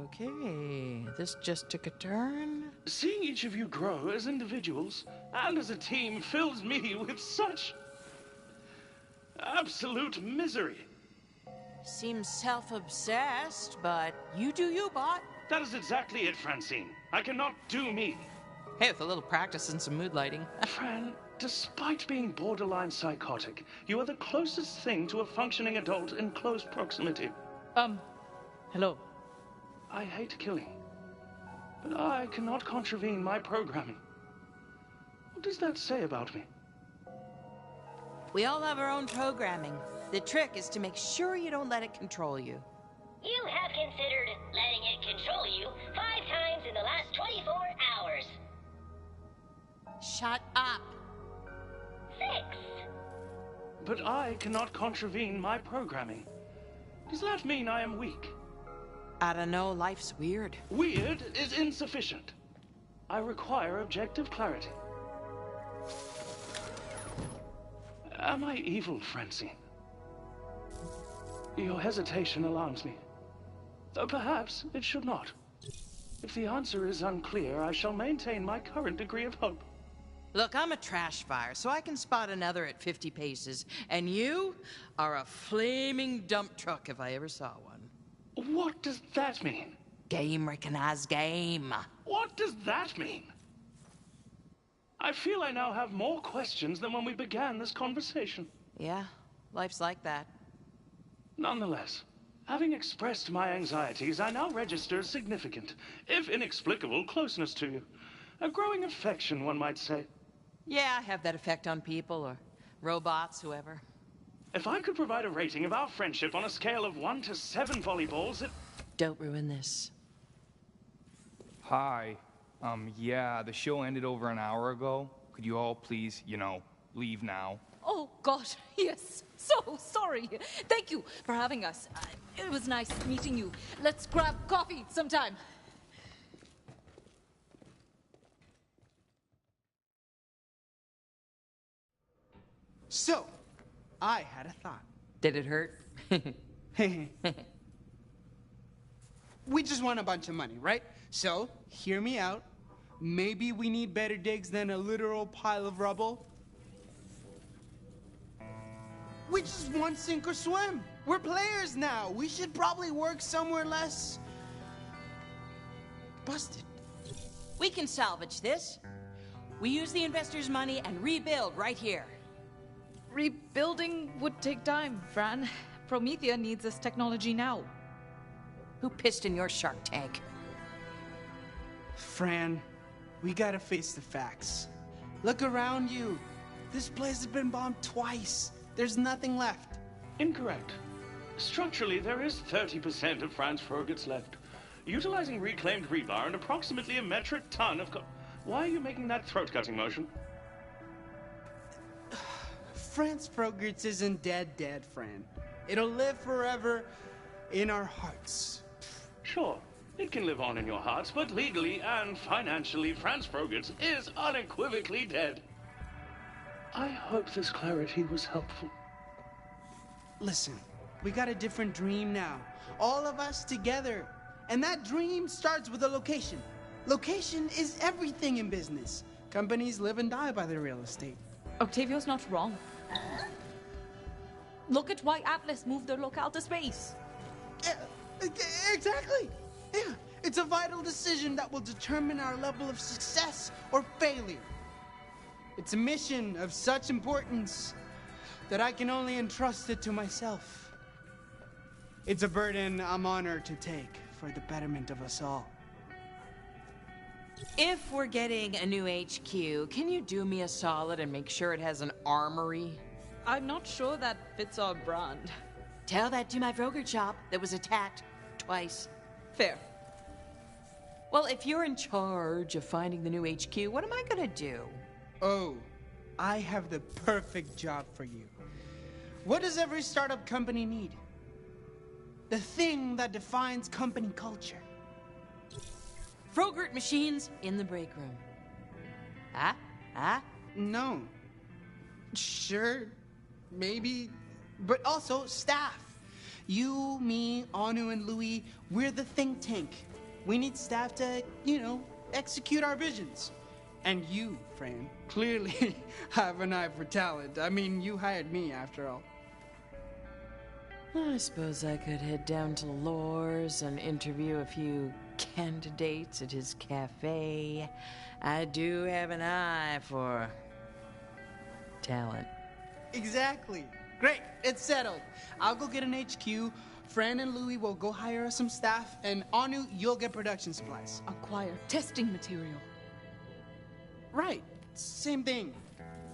Okay, this just took a turn. Seeing each of you grow as individuals and as a team fills me with such absolute misery. Seems self-obsessed, but you do you, bot. That is exactly it, Francine. I cannot do me. Hey, with a little practice and some mood lighting. Fran, despite being borderline psychotic, you are the closest thing to a functioning adult in close proximity. Hello. I hate killing, but I cannot contravene my programming. What does that say about me? We all have our own programming. The trick is to make sure you don't let it control you. You have considered letting it control you 5 times in the last 24 hours. Shut up. 6. But I cannot contravene my programming. Does that mean I am weak? I don't know, life's weird. Weird is insufficient. I require objective clarity. Am I evil, Francine? Your hesitation alarms me. Though perhaps it should not. If the answer is unclear, I shall maintain my current degree of hope. Look, I'm a trash fire, so I can spot another at 50 paces. And you are a flaming dump truck if I ever saw one. What does that mean? Game recognize game. What does that mean? I feel I now have more questions than when we began this conversation. Yeah, life's like that. Nonetheless, having expressed my anxieties, I now register significant, if inexplicable, closeness to you. A growing affection, one might say. Yeah, I have that effect on people or robots, whoever. If I could provide a rating of our friendship on a scale of 1 to 7 volleyballs, it... Don't ruin this. Hi. Yeah, the show ended over an hour ago. Could you all please, leave now? Oh, God, yes. So sorry. Thank you for having us. It was nice meeting you. Let's grab coffee sometime. So, I had a thought. Did it hurt? We just want a bunch of money, right? So, hear me out. Maybe we need better digs than a literal pile of rubble. We just want sink or swim. We're players now. We should probably work somewhere less busted. We can salvage this. We use the investors' money and rebuild right here. Rebuilding would take time, Fran. Promethea needs this technology now. Who pissed in your Shark Tank? Fran, we gotta face the facts. Look around you. This place has been bombed twice. There's nothing left. Incorrect. Structurally, there is 30% of Franz Frogert's left. Utilizing reclaimed rebar and approximately a metric ton of Why are you making that throat-cutting motion? Franz Frogert's isn't dead, Fran. It'll live forever in our hearts. Sure, it can live on in your hearts, but legally and financially, Franz Frogert's is unequivocally dead. I hope this clarity was helpful. Listen, we got a different dream now. All of us together. And that dream starts with a location. Location is everything in business. Companies live and die by their real estate. Octavio's not wrong. Look at why Atlas moved their locale to space. Yeah, exactly. Yeah, it's a vital decision that will determine our level of success or failure. It's a mission of such importance that I can only entrust it to myself. It's a burden I'm honored to take for the betterment of us all. If we're getting a new HQ, can you do me a solid and make sure it has an armory? I'm not sure that fits our brand. Tell that to my Frogert shop that was attacked twice. Fair. Well, if you're in charge of finding the new HQ, what am I gonna do? Oh, I have the perfect job for you. What does every startup company need? The thing that defines company culture. Frogert machines in the break room. No. Sure, maybe, but also staff. You, me, Anu, and Louis, we're the think tank. We need staff to, execute our visions. And you, Fran, clearly have an eye for talent. I mean, you hired me after all. I suppose I could head down to Lore's and interview a few candidates at his cafe. I do have an eye for talent. Exactly. Great, it's settled. I'll go get an HQ. Fran and Louis will go hire us some staff, and Anu, you'll get production supplies. Acquire testing material. Right, same thing.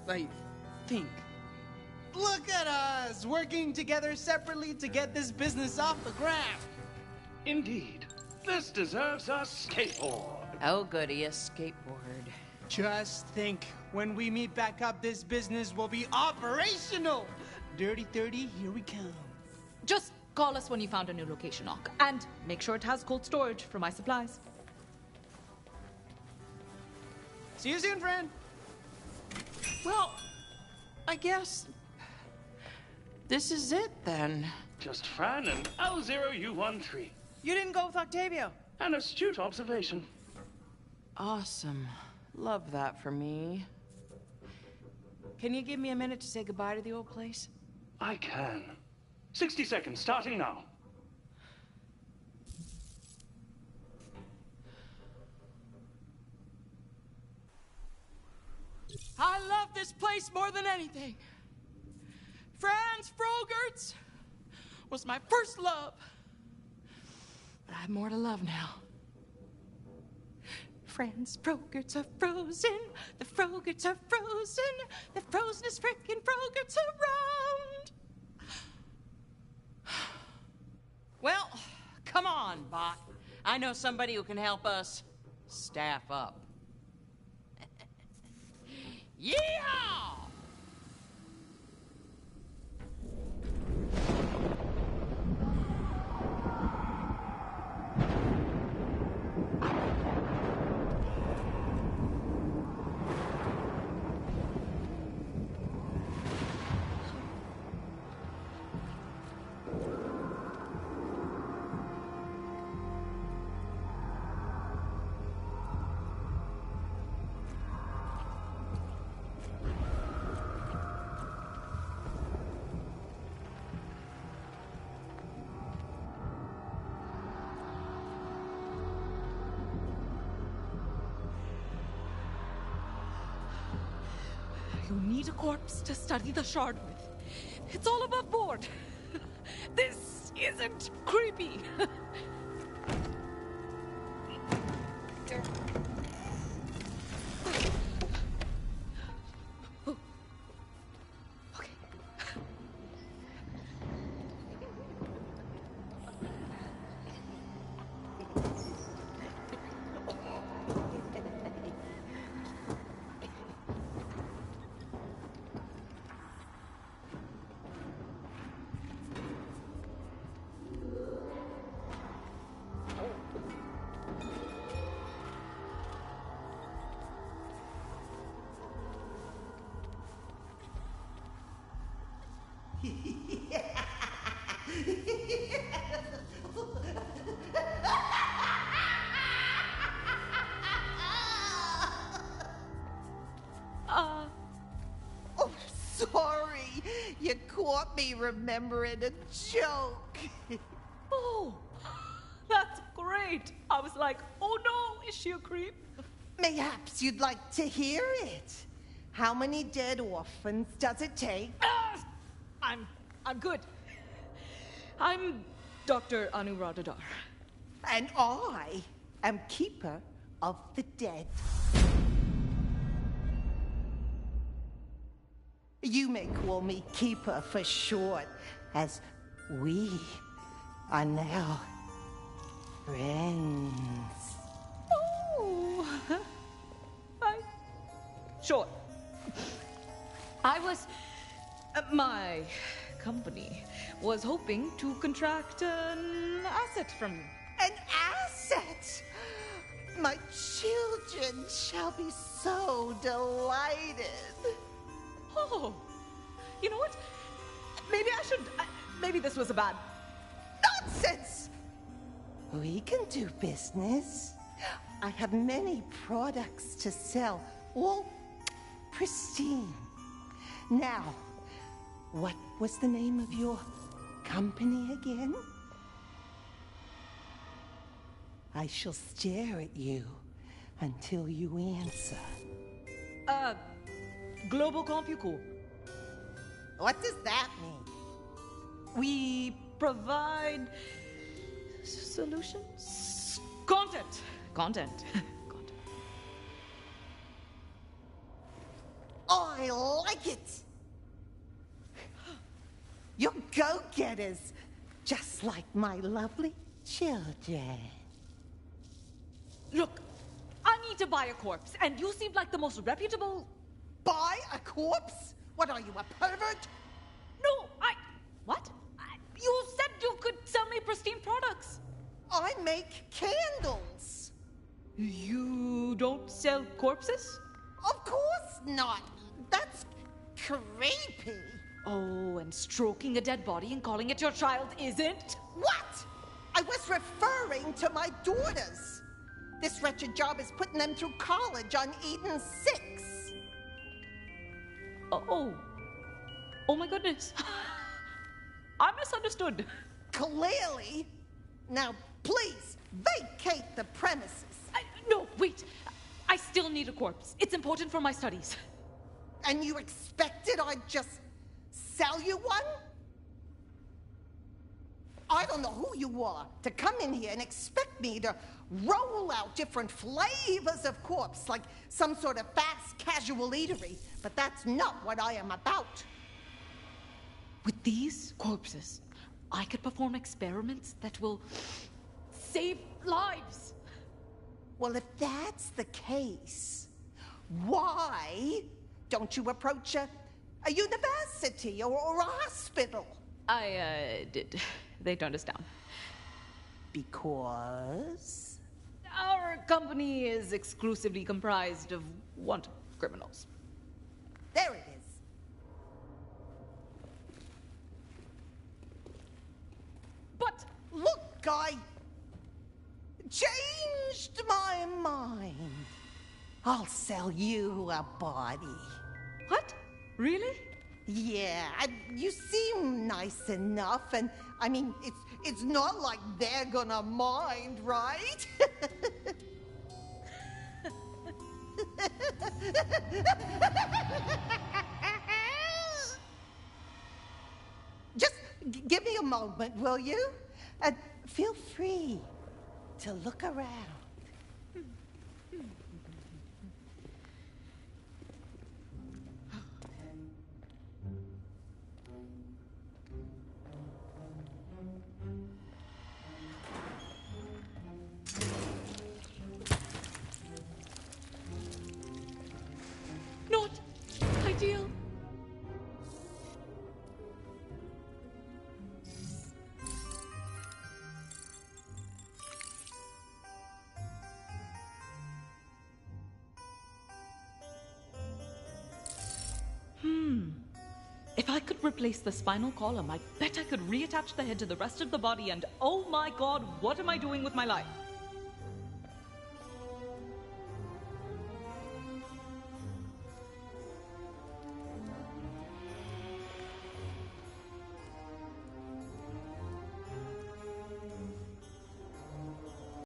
I think. Look at us, working together separately to get this business off the ground. Indeed. This deserves a skateboard. Oh, goody, a skateboard. Just think, when we meet back up, this business will be operational. Dirty 30, here we come. Just call us when you found a new location, Ock. And make sure it has cold storage for my supplies. See you soon, friend. Well, I guess this is it then. Just Fran and L0U13. You didn't go with Octavio. An astute observation. Awesome. Love that for me. Can you give me a minute to say goodbye to the old place? I can. 60 seconds, starting now. I love this place more than anything. Franz Frogert's was my first love. But I have more to love now. Franz Frogert's are frozen. The Frogert's are frozen. The frozenest frickin' Frogert's around. Well, come on, bot. I know somebody who can help us. Staff up. Yeehaw! You need a corpse to study the shard with. It's all above board. This isn't creepy. Oh, sorry. You caught me remembering a joke. Oh, that's great. I was like, oh no, is she a creep? Mayhaps you'd like to hear it. How many dead orphans does it take? I'm good. I'm Dr. Anuradhadar. And I am Keeper of the Dead. You may call me Keeper for short, as we are now friends. Oh, sure. My company was hoping to contract an asset from you. An asset? My children shall be so delighted. Oh, you know what? Maybe this was a bad... Nonsense! We can do business. I have many products to sell, all pristine. Now, what was the name of your company again? I shall stare at you until you answer. Global CompuCool. What does that mean? We provide solutions? Content. I like it. You're go-getters, just like my lovely children. Look, I need to buy a corpse, and you seem like the most reputable... Buy a corpse? What are you, a pervert? No, What? You said you could sell me pristine products. I make candles. You don't sell corpses? Of course not. That's creepy. Oh, and stroking a dead body and calling it your child isn't? What? I was referring to my daughters. This wretched job is putting them through college on Eden 6. Oh my goodness. I misunderstood. Clearly. Now, please, vacate the premises. No, wait. I still need a corpse. It's important for my studies. And you expected I'd just sell you one? I don't know who you are to come in here and expect me to roll out different flavors of corpse like some sort of fast casual eatery, but that's not what I am about. With these corpses, I could perform experiments that will save lives. Well, if that's the case, why don't you approach a university or a hospital? I did. They turned us down. Because? Our company is exclusively comprised of wanted criminals. There it is. But look, I changed my mind. I'll sell you a body. What? Really? Yeah, you seem nice enough, and I mean, it's not like they're gonna mind, right? Just give me a moment, will you? And feel free to look around. Not ideal. If I could replace the spinal column, I bet I could reattach the head to the rest of the body, and oh my god, what am I doing with my life?